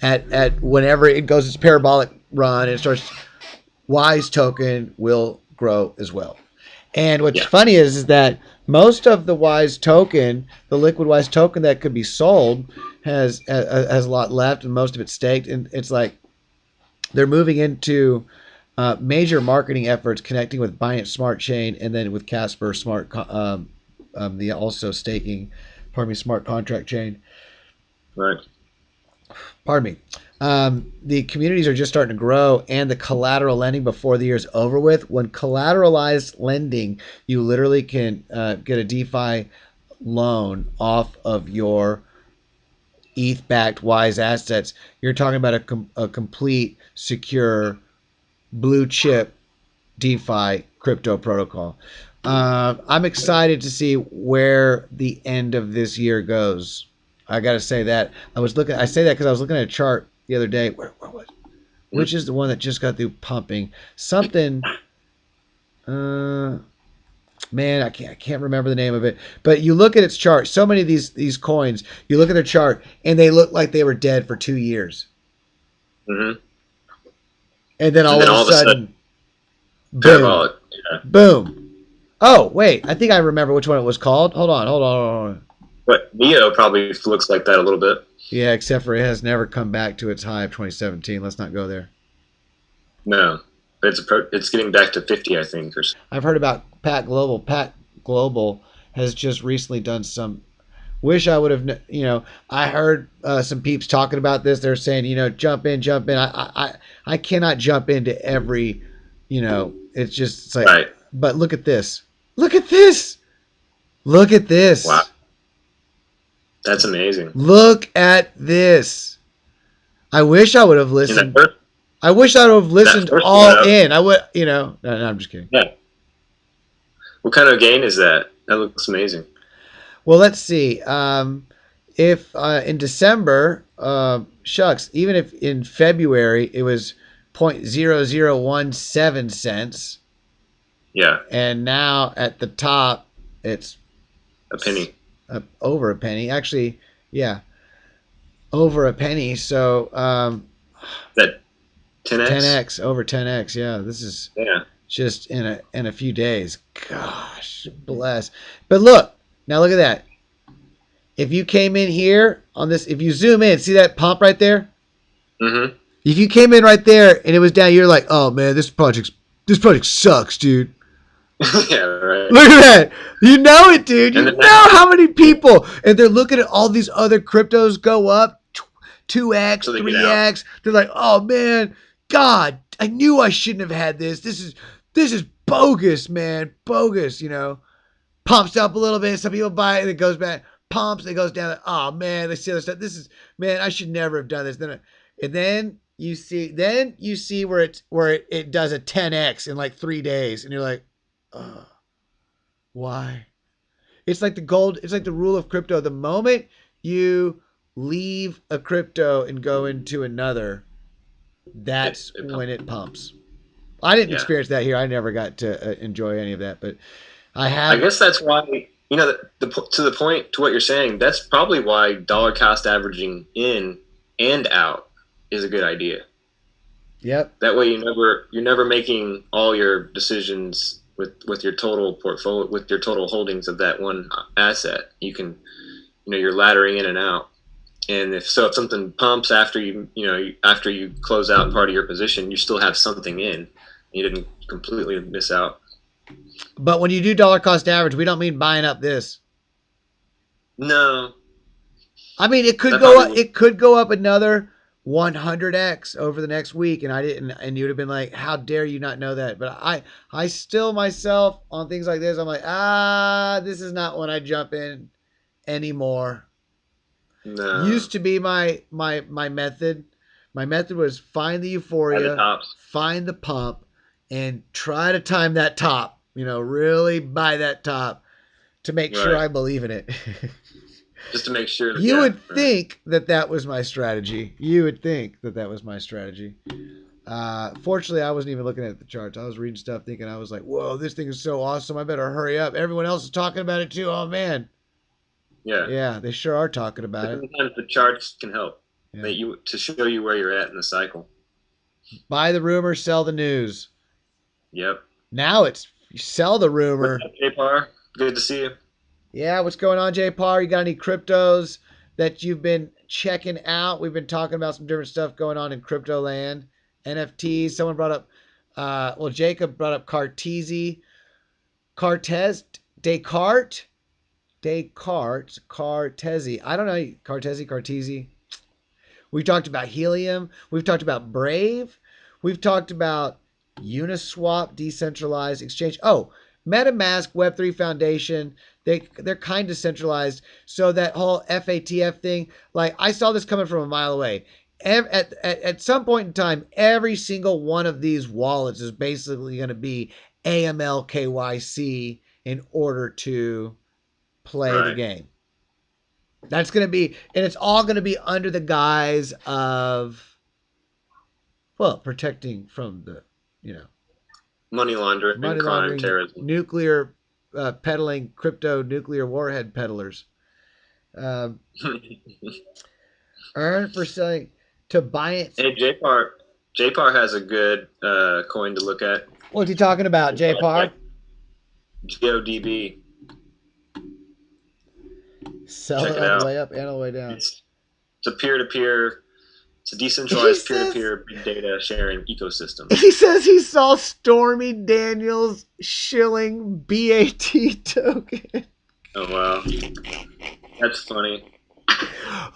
S1: at whenever it goes its parabolic run and starts, Wise token will grow as well. And what's funny is that most of the Wise token, the liquid Wise token that could be sold, has a lot left, and most of it's staked. And it's like they're moving into major marketing efforts, connecting with Binance Smart Chain and then with Casper Smart, the also staking, smart contract chain.
S2: Right.
S1: Pardon me. The communities are just starting to grow, and the collateral lending before the year's over with. When collateralized lending, you literally can get a DeFi loan off of your ETH-backed Wise assets. You're talking about a complete, secure, blue chip DeFi crypto protocol. I'm excited to see where the end of this year goes. I got to say that. I say that because I was looking at a chart the other day. Where was it? Which is the one that just got through pumping? Something. Man, I can't remember the name of it. But you look at its chart. So many of these coins, you look at their chart, and they look like they were dead for 2 years.
S2: Mm-hmm.
S1: And then all of a sudden, boom.
S2: Yeah.
S1: Boom. Oh, wait. I think I remember which one it was called. Hold on.
S2: But Neo probably looks like that a little bit.
S1: Yeah, except for it has never come back to its high of 2017. Let's not go there.
S2: No. It's getting back to 50, I think.
S1: I've heard about Pat Global. Pat Global has just recently done some. Wish I would have. I heard some peeps talking about this. They're saying, jump in. I cannot jump into every. It's like.
S2: Right.
S1: But look at this. Look at this.
S2: Wow. That's amazing.
S1: Look at this. I wish I would have listened. I wish I would have listened all in. I would, No, I'm just kidding.
S2: Yeah. What kind of gain is that? That looks amazing.
S1: Well, let's see. If in December, even if in February it was 0.0017 cents.
S2: Yeah.
S1: And now at the top, it's
S2: a penny.
S1: Over a penny. Actually, yeah. Over a penny. So
S2: that 10x?
S1: 10x, over 10x. Yeah. This is just in a few days. Gosh, bless. But look at that. If you came in here on this, if you zoom in, see that pump right there?
S2: Mm-hmm.
S1: If you came in right there and it was down, you're like, oh man, this project sucks, dude.
S2: Yeah, right.
S1: Look at that. You know it, dude. You know how many people, and they're looking at all these other cryptos go up 2x, 3x. They're like, oh man, God, I knew I shouldn't have had this. This is bogus, man. Bogus, Pumps up a little bit. Some people buy it and it goes back. Pumps, it goes down. Oh man, they see other stuff. I should never have done this. And then you see where it does a 10x in like 3 days, and you're like, why? It's like the rule of crypto. The moment you leave a crypto and go into another, that's when it pumps. I didn't experience that here. I never got to enjoy any of that, but I have.
S2: I guess that's why, to the point to what you're saying, that's probably why dollar cost averaging in and out is a good idea.
S1: Yep.
S2: That way you're never making all your decisions with your total portfolio, with your total holdings of that one asset. You can, you're laddering in and out. And if something pumps after you close out part of your position, you still have something in. You didn't completely miss out.
S1: But when you do dollar cost average, we don't mean buying up this.
S2: No.
S1: I mean, it could go up. It could go up another 100x over the next week, and I didn't, and you'd have been like, how dare you not know that? But I still myself on things like this, I'm like, this is not when I jump in anymore.
S2: No.
S1: Used to be my method. My method was find the euphoria, find the pump, and try to time that top. Really buy that top to make sure I believe in it.
S2: Just to make sure.
S1: You would think that was my strategy. Fortunately, I wasn't even looking at the charts. I was reading stuff thinking, I was like, whoa, this thing is so awesome. I better hurry up. Everyone else is talking about it too. Oh, man.
S2: Yeah.
S1: Yeah, they sure are talking about it.
S2: Sometimes the charts can help to show you where you're at in the cycle.
S1: Buy the rumor, sell the news.
S2: Yep.
S1: Now it's sell the rumor.
S2: What's up, J-Par? Good to see you.
S1: Yeah, what's going on, J-Par? You got any cryptos that you've been checking out? We've been talking about some different stuff going on in crypto land. NFTs. Someone brought up, Jacob brought up Cartesi. Descartes. Cartesi. I don't know. Cartesi. We've talked about Helium. We've talked about Brave. We've talked about Uniswap, decentralized exchange. Oh, MetaMask Web3 Foundation. They're kind of centralized. So that whole FATF thing, like I saw this coming from a mile away. At some point in time, every single one of these wallets is basically going to be AML KYC in order to play the game. That's going to be, and it's all going to be under the guise of, protecting from the,
S2: money laundering, crime, terrorism,
S1: nuclear peddling, crypto nuclear warhead peddlers. Earn for selling to buy it.
S2: Hey, J-Par has a good coin to look at.
S1: What's he talking about, J-Par?
S2: GODB.
S1: Sell it all the way up and all the way down.
S2: It's a peer-to-peer. It's a decentralized peer-to-peer big data sharing ecosystem.
S1: He says he saw Stormy Daniels shilling BAT token.
S2: Oh, wow. That's funny.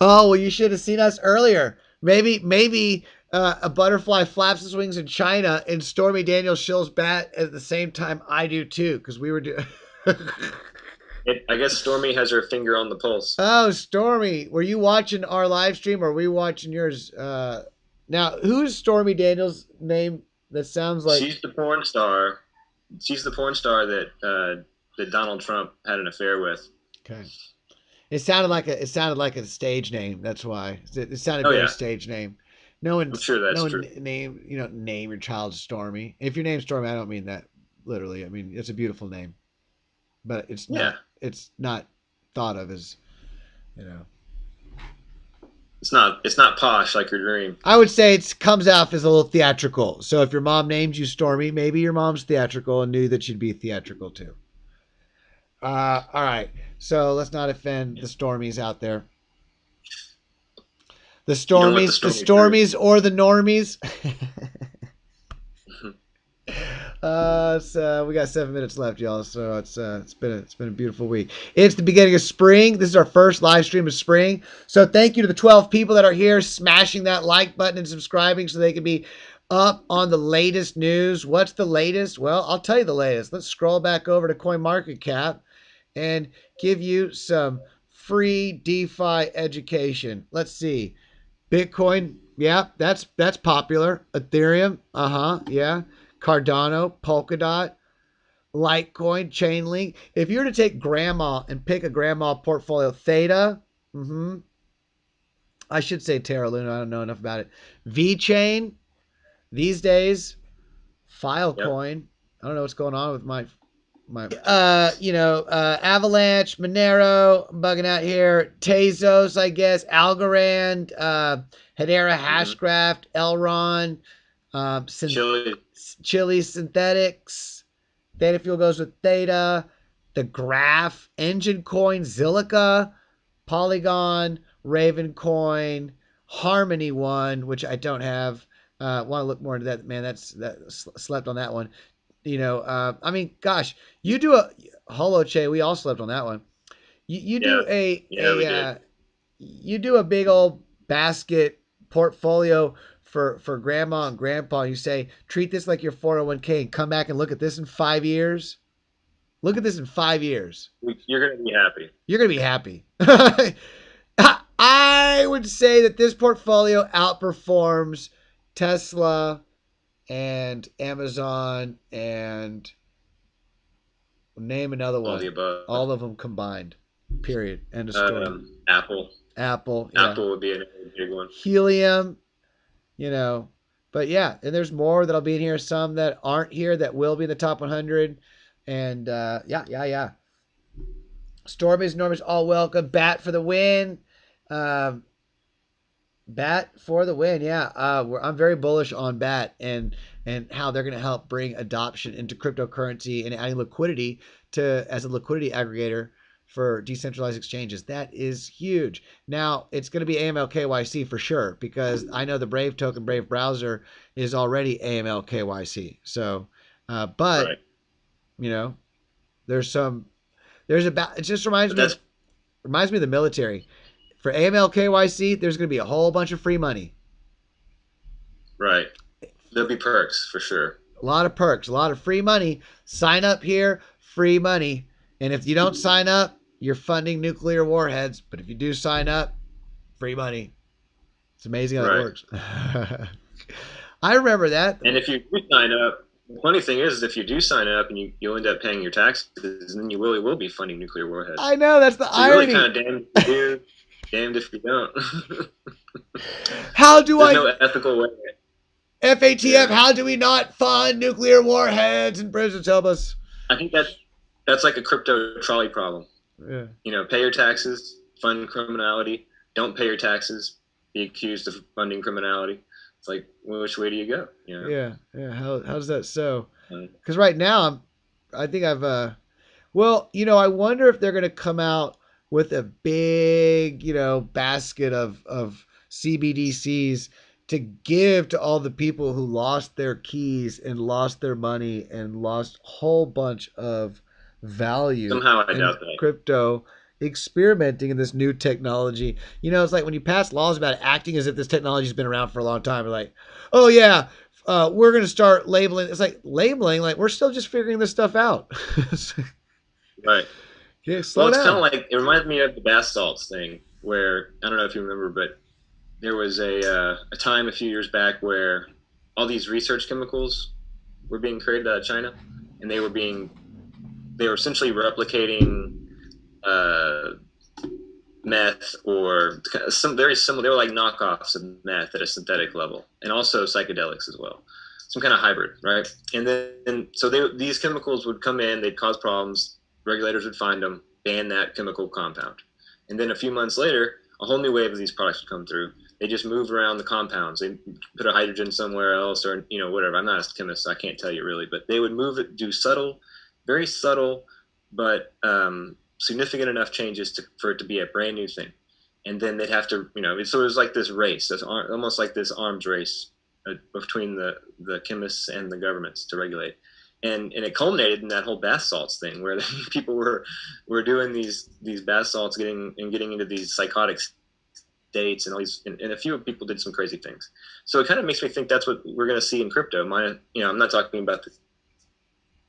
S1: Oh, well, you should have seen us earlier. Maybe a butterfly flaps its wings in China and Stormy Daniels shills bat at the same time I do too, because we were doing...
S2: I guess Stormy has her finger on the pulse.
S1: Oh, Stormy, were you watching our live stream or were you watching yours? Now, who's Stormy Daniels' name? That sounds like
S2: she's the porn star. She's the porn star that Donald Trump had an affair with.
S1: Okay, it sounded like a stage name. That's why it sounded very stage name. No one,
S2: I'm sure that's true.
S1: Name your child Stormy. If your name's Stormy, I don't mean that literally. I mean it's a beautiful name, but it's not. Yeah. It's not thought of as,
S2: It's not posh like your dream.
S1: I would say it comes out as a little theatrical. So if your mom named you Stormy, maybe your mom's theatrical and knew that she'd be theatrical too. All right. So let's not offend the Stormies out there. The Stormies or the Normies. So we got 7 minutes left, y'all. So it's been a beautiful week. It's the beginning of spring. This is our first live stream of spring. So thank you to the 12 people that are here, smashing that like button and subscribing so they can be up on the latest news. What's the latest? Well, I'll tell you the latest. Let's scroll back over to CoinMarketCap and give you some free DeFi education. Let's see. Bitcoin, yeah, that's popular. Ethereum, yeah. Cardano, Polkadot, Litecoin, Chainlink. If you were to take grandma and pick a grandma portfolio, Theta, I should say Terra Luna. I don't know enough about it. VeChain, these days, Filecoin. Yep. I don't know what's going on with my Avalanche, Monero, I'm bugging out here. Tezos, I guess, Algorand, Hedera, Hashgraph, Elrond, Chili Synthetics, Theta Fuel goes with Theta, the Graph, Engine Coin, Zilliqa, Polygon, Ravencoin, Harmony One, which I don't have. Want to look more into that, man. That slept on that one. I mean, gosh, you do a Holoche. We all slept on that one. You do you do a big old basket portfolio for grandma and grandpa, you say, treat this like your 401k and come back and look at this in 5 years. Look at this in 5 years.
S2: You're going to be happy.
S1: You're going to be happy. I would say that this portfolio outperforms Tesla and Amazon and name another one.
S2: All the above.
S1: All of them combined. Period. End of story.
S2: Apple.
S1: Yeah.
S2: Apple would be a big one.
S1: Helium, But yeah, and there's more that'll be in here. Some that aren't here that will be in the top 100. And yeah. Stormies, Normies, all welcome. Bat for the win. Bat for the win. Yeah. I'm very bullish on Bat and how they're going to help bring adoption into cryptocurrency and adding liquidity as a liquidity aggregator for decentralized exchanges. That is huge. Now, it's going to be AML KYC for sure, because I know the Brave token, Brave browser, is already AML KYC. So, but,
S2: right.
S1: it just reminds me of the military. For AML KYC, there's going to be a whole bunch of free money.
S2: Right. There'll be perks for sure.
S1: A lot of perks, a lot of free money. Sign up here, free money. And if you don't sign up, you're funding nuclear warheads. But if you do sign up, free money. It's amazing how that works. I remember that.
S2: And if you do sign up, the funny thing is if you do sign up and you'll end up paying your taxes, then you really will be funding nuclear warheads.
S1: I know, that's the irony.
S2: You're really kind of damned if you do, damned if you don't.
S1: How do
S2: There's no ethical way.
S1: FATF, how do we not fund nuclear warheads in prisons? Help us.
S2: I think that's like a crypto trolley problem.
S1: Yeah.
S2: Pay your taxes, fund criminality. Don't pay your taxes, be accused of funding criminality. It's like, well, which way do you go?
S1: Yeah. How's that so? Because right now, I wonder if they're going to come out with a big, basket of CBDCs to give to all the people who lost their keys and lost their money and lost a whole bunch of value.
S2: Somehow I doubt that.
S1: Crypto, experimenting in this new technology. It's like when you pass laws about acting as if this technology's been around for a long time. You're like, oh yeah, we're going to start labeling. It's like labeling, like we're still just figuring this stuff out.
S2: Right.
S1: Yeah, slow
S2: it's
S1: down.
S2: kind of like, it reminds me of the bath salts thing, where, I don't know if you remember, but there was a time a few years back where all these research chemicals were being created out of China, and they were essentially replicating meth or some very similar. They were like knockoffs of meth at a synthetic level, and also psychedelics as well, some kind of hybrid, right? And then these chemicals would come in, they'd cause problems. Regulators would find them, ban that chemical compound, and then a few months later, a whole new wave of these products would come through. They just move around the compounds. They put a hydrogen somewhere else, or whatever. I'm not a chemist, so I can't tell you really, but they would move it, do very subtle, but significant enough changes for it to be a brand new thing. And then they'd have to, so it was like this race, almost like this arms race between the chemists and the governments to regulate. And it culminated in that whole bath salts thing, where people were doing these bath salts, getting into these psychotic states, and all these, and a few people did some crazy things. So it kind of makes me think that's what we're going to see in crypto. I'm not talking about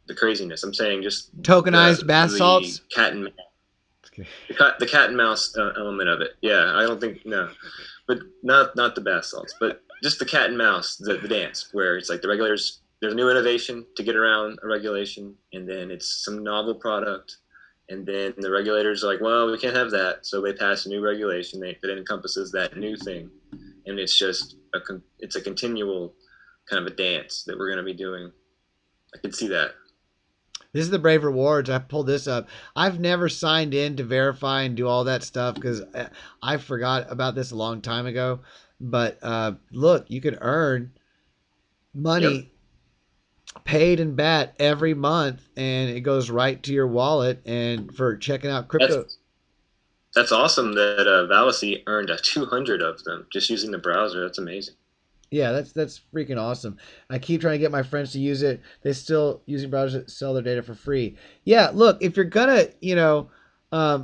S2: the craziness. I'm saying just
S1: tokenized bath salts,
S2: cat and the cat and mouse element of it. Yeah, I don't think but not the bath salts, but just the cat and mouse, the dance, where it's like the regulators. There's new innovation to get around a regulation, and then it's some novel product, and then the regulators are like, well, we can't have that, so they pass a new regulation that encompasses that new thing, and it's just it's a continual kind of a dance that we're going to be doing. I can see that.
S1: This is the Brave Rewards. I pulled this up. I've never signed in to verify and do all that stuff because I forgot about this a long time ago. But look, you can earn money paid in BAT every month, and it goes right to your wallet. And for checking out crypto,
S2: that's awesome that Valicy earned 200 of them just using the browser. That's amazing.
S1: Yeah, that's freaking awesome. I keep trying to get my friends to use it. They still using browsers that sell their data for free. Yeah, look, if you're gonna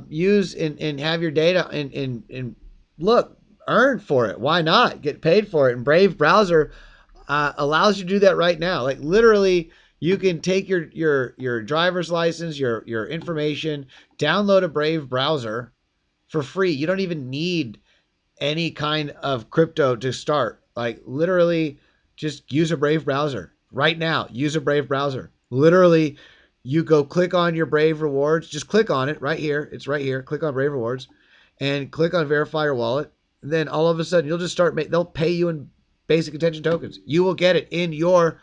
S1: use and have your data and look, earn for it. Why not get paid for it? And Brave browser allows you to do that right now. Like literally, you can take your driver's license, your information, download a Brave browser for free. You don't even need any kind of crypto to start. Like literally, just use a Brave browser right now. Use a Brave browser. Literally, you go click on your Brave rewards. Just click on it right here. It's right here. Click on Brave rewards, and click on verify your wallet. And then all of a sudden, you'll just start. They'll pay you in basic attention tokens. You will get it in your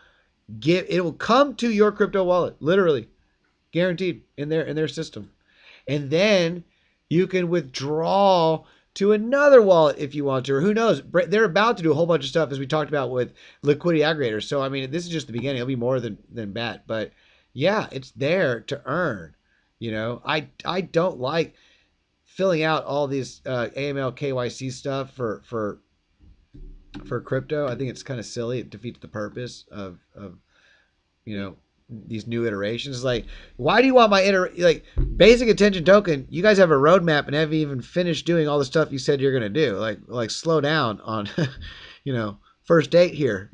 S1: It will come to your crypto wallet. Literally, guaranteed in their system. And then you can withdraw to another wallet if you want to, or who knows? They're about to do a whole bunch of stuff as we talked about with liquidity aggregators. So I mean, this is just the beginning. It'll be more than that, but yeah, it's there to earn. You know, I don't like filling out all these AML KYC stuff for crypto. I think it's kind of silly. It defeats the purpose of you know these new iterations. Like, why do you want my like basic attention token? You guys have a roadmap and haven't even finished doing all the stuff you said you're gonna do. Like slow down on first date here.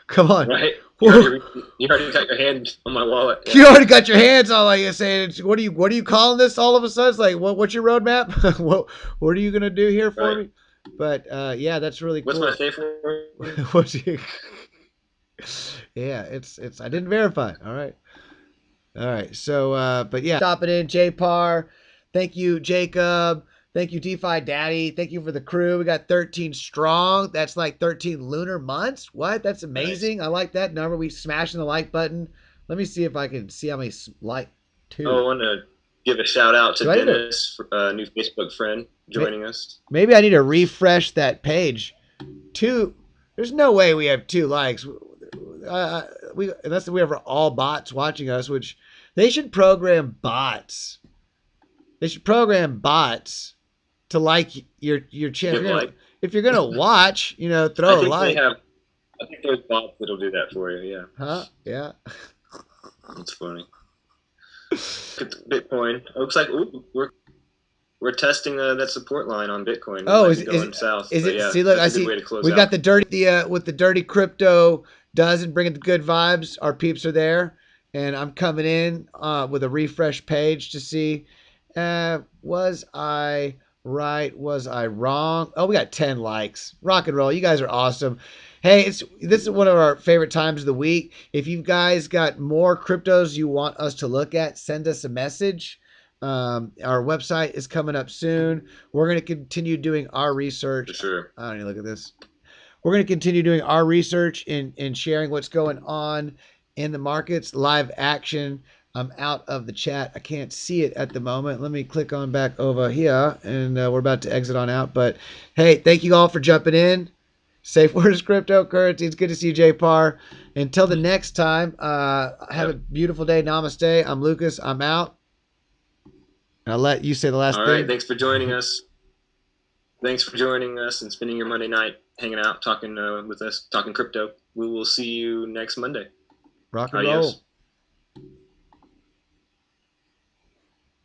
S1: Come on.
S2: Right. You already got your hand on my wallet. Yeah.
S1: You already got your hands on, like you're saying. What are you calling this all of a sudden? It's like, what's your roadmap? what are you gonna do here for me? But yeah, that's really cool.
S2: What's my safe word?
S1: What's your... Yeah, it's I didn't verify. All right. So but yeah, stopping in, JPAR. Thank you, Jacob. Thank you, DeFi Daddy. Thank you for the crew. We got 13 strong. That's like 13 lunar months. What? That's amazing. Nice. I like that number. We smashing the like button. Let me see if I can see how many like. 2.
S2: Oh, I want to give a shout out to Dennis, new Facebook friend, joining us.
S1: Maybe I need to refresh that page. 2. There's no way we have 2 likes. Unless we have all bots watching us, which they should program bots. They should program bots to like your channel. If you're gonna watch, throw a like.
S2: I think there's bots that'll do that for you. Yeah.
S1: Huh? Yeah.
S2: That's funny. Bitcoin. It looks like we're testing that support line on Bitcoin.
S1: Oh,
S2: is it south?
S1: Is it?
S2: Yeah,
S1: see, look, I see. We got the dirty with the dirty crypto doesn't bring it the good vibes. Our peeps are there, and I'm coming in with a refresh page to see. Was I right? Was I wrong? Oh, we got 10 likes. Rock and roll. You guys are awesome. Hey, this is one of our favorite times of the week. If you guys got more cryptos you want us to look at, send us a message. Our website is coming up soon. We're going to continue doing our research.
S2: For sure.
S1: I don't need to look at this. We're going to continue doing our research and sharing what's going on in the markets, live action. I'm out of the chat. I can't see it at the moment. Let me click on back over here, and we're about to exit on out. But hey, thank you all for jumping in. Safe words, cryptocurrency. It's good to see you, JPAR. Until the next time, have a beautiful day. Namaste. I'm Lucas. I'm out. I'll let you say the last thing.
S2: All right. Thanks for joining us. Thanks for joining us and spending your Monday night hanging out, talking with us, talking crypto. We will see you next Monday.
S1: Rock and roll.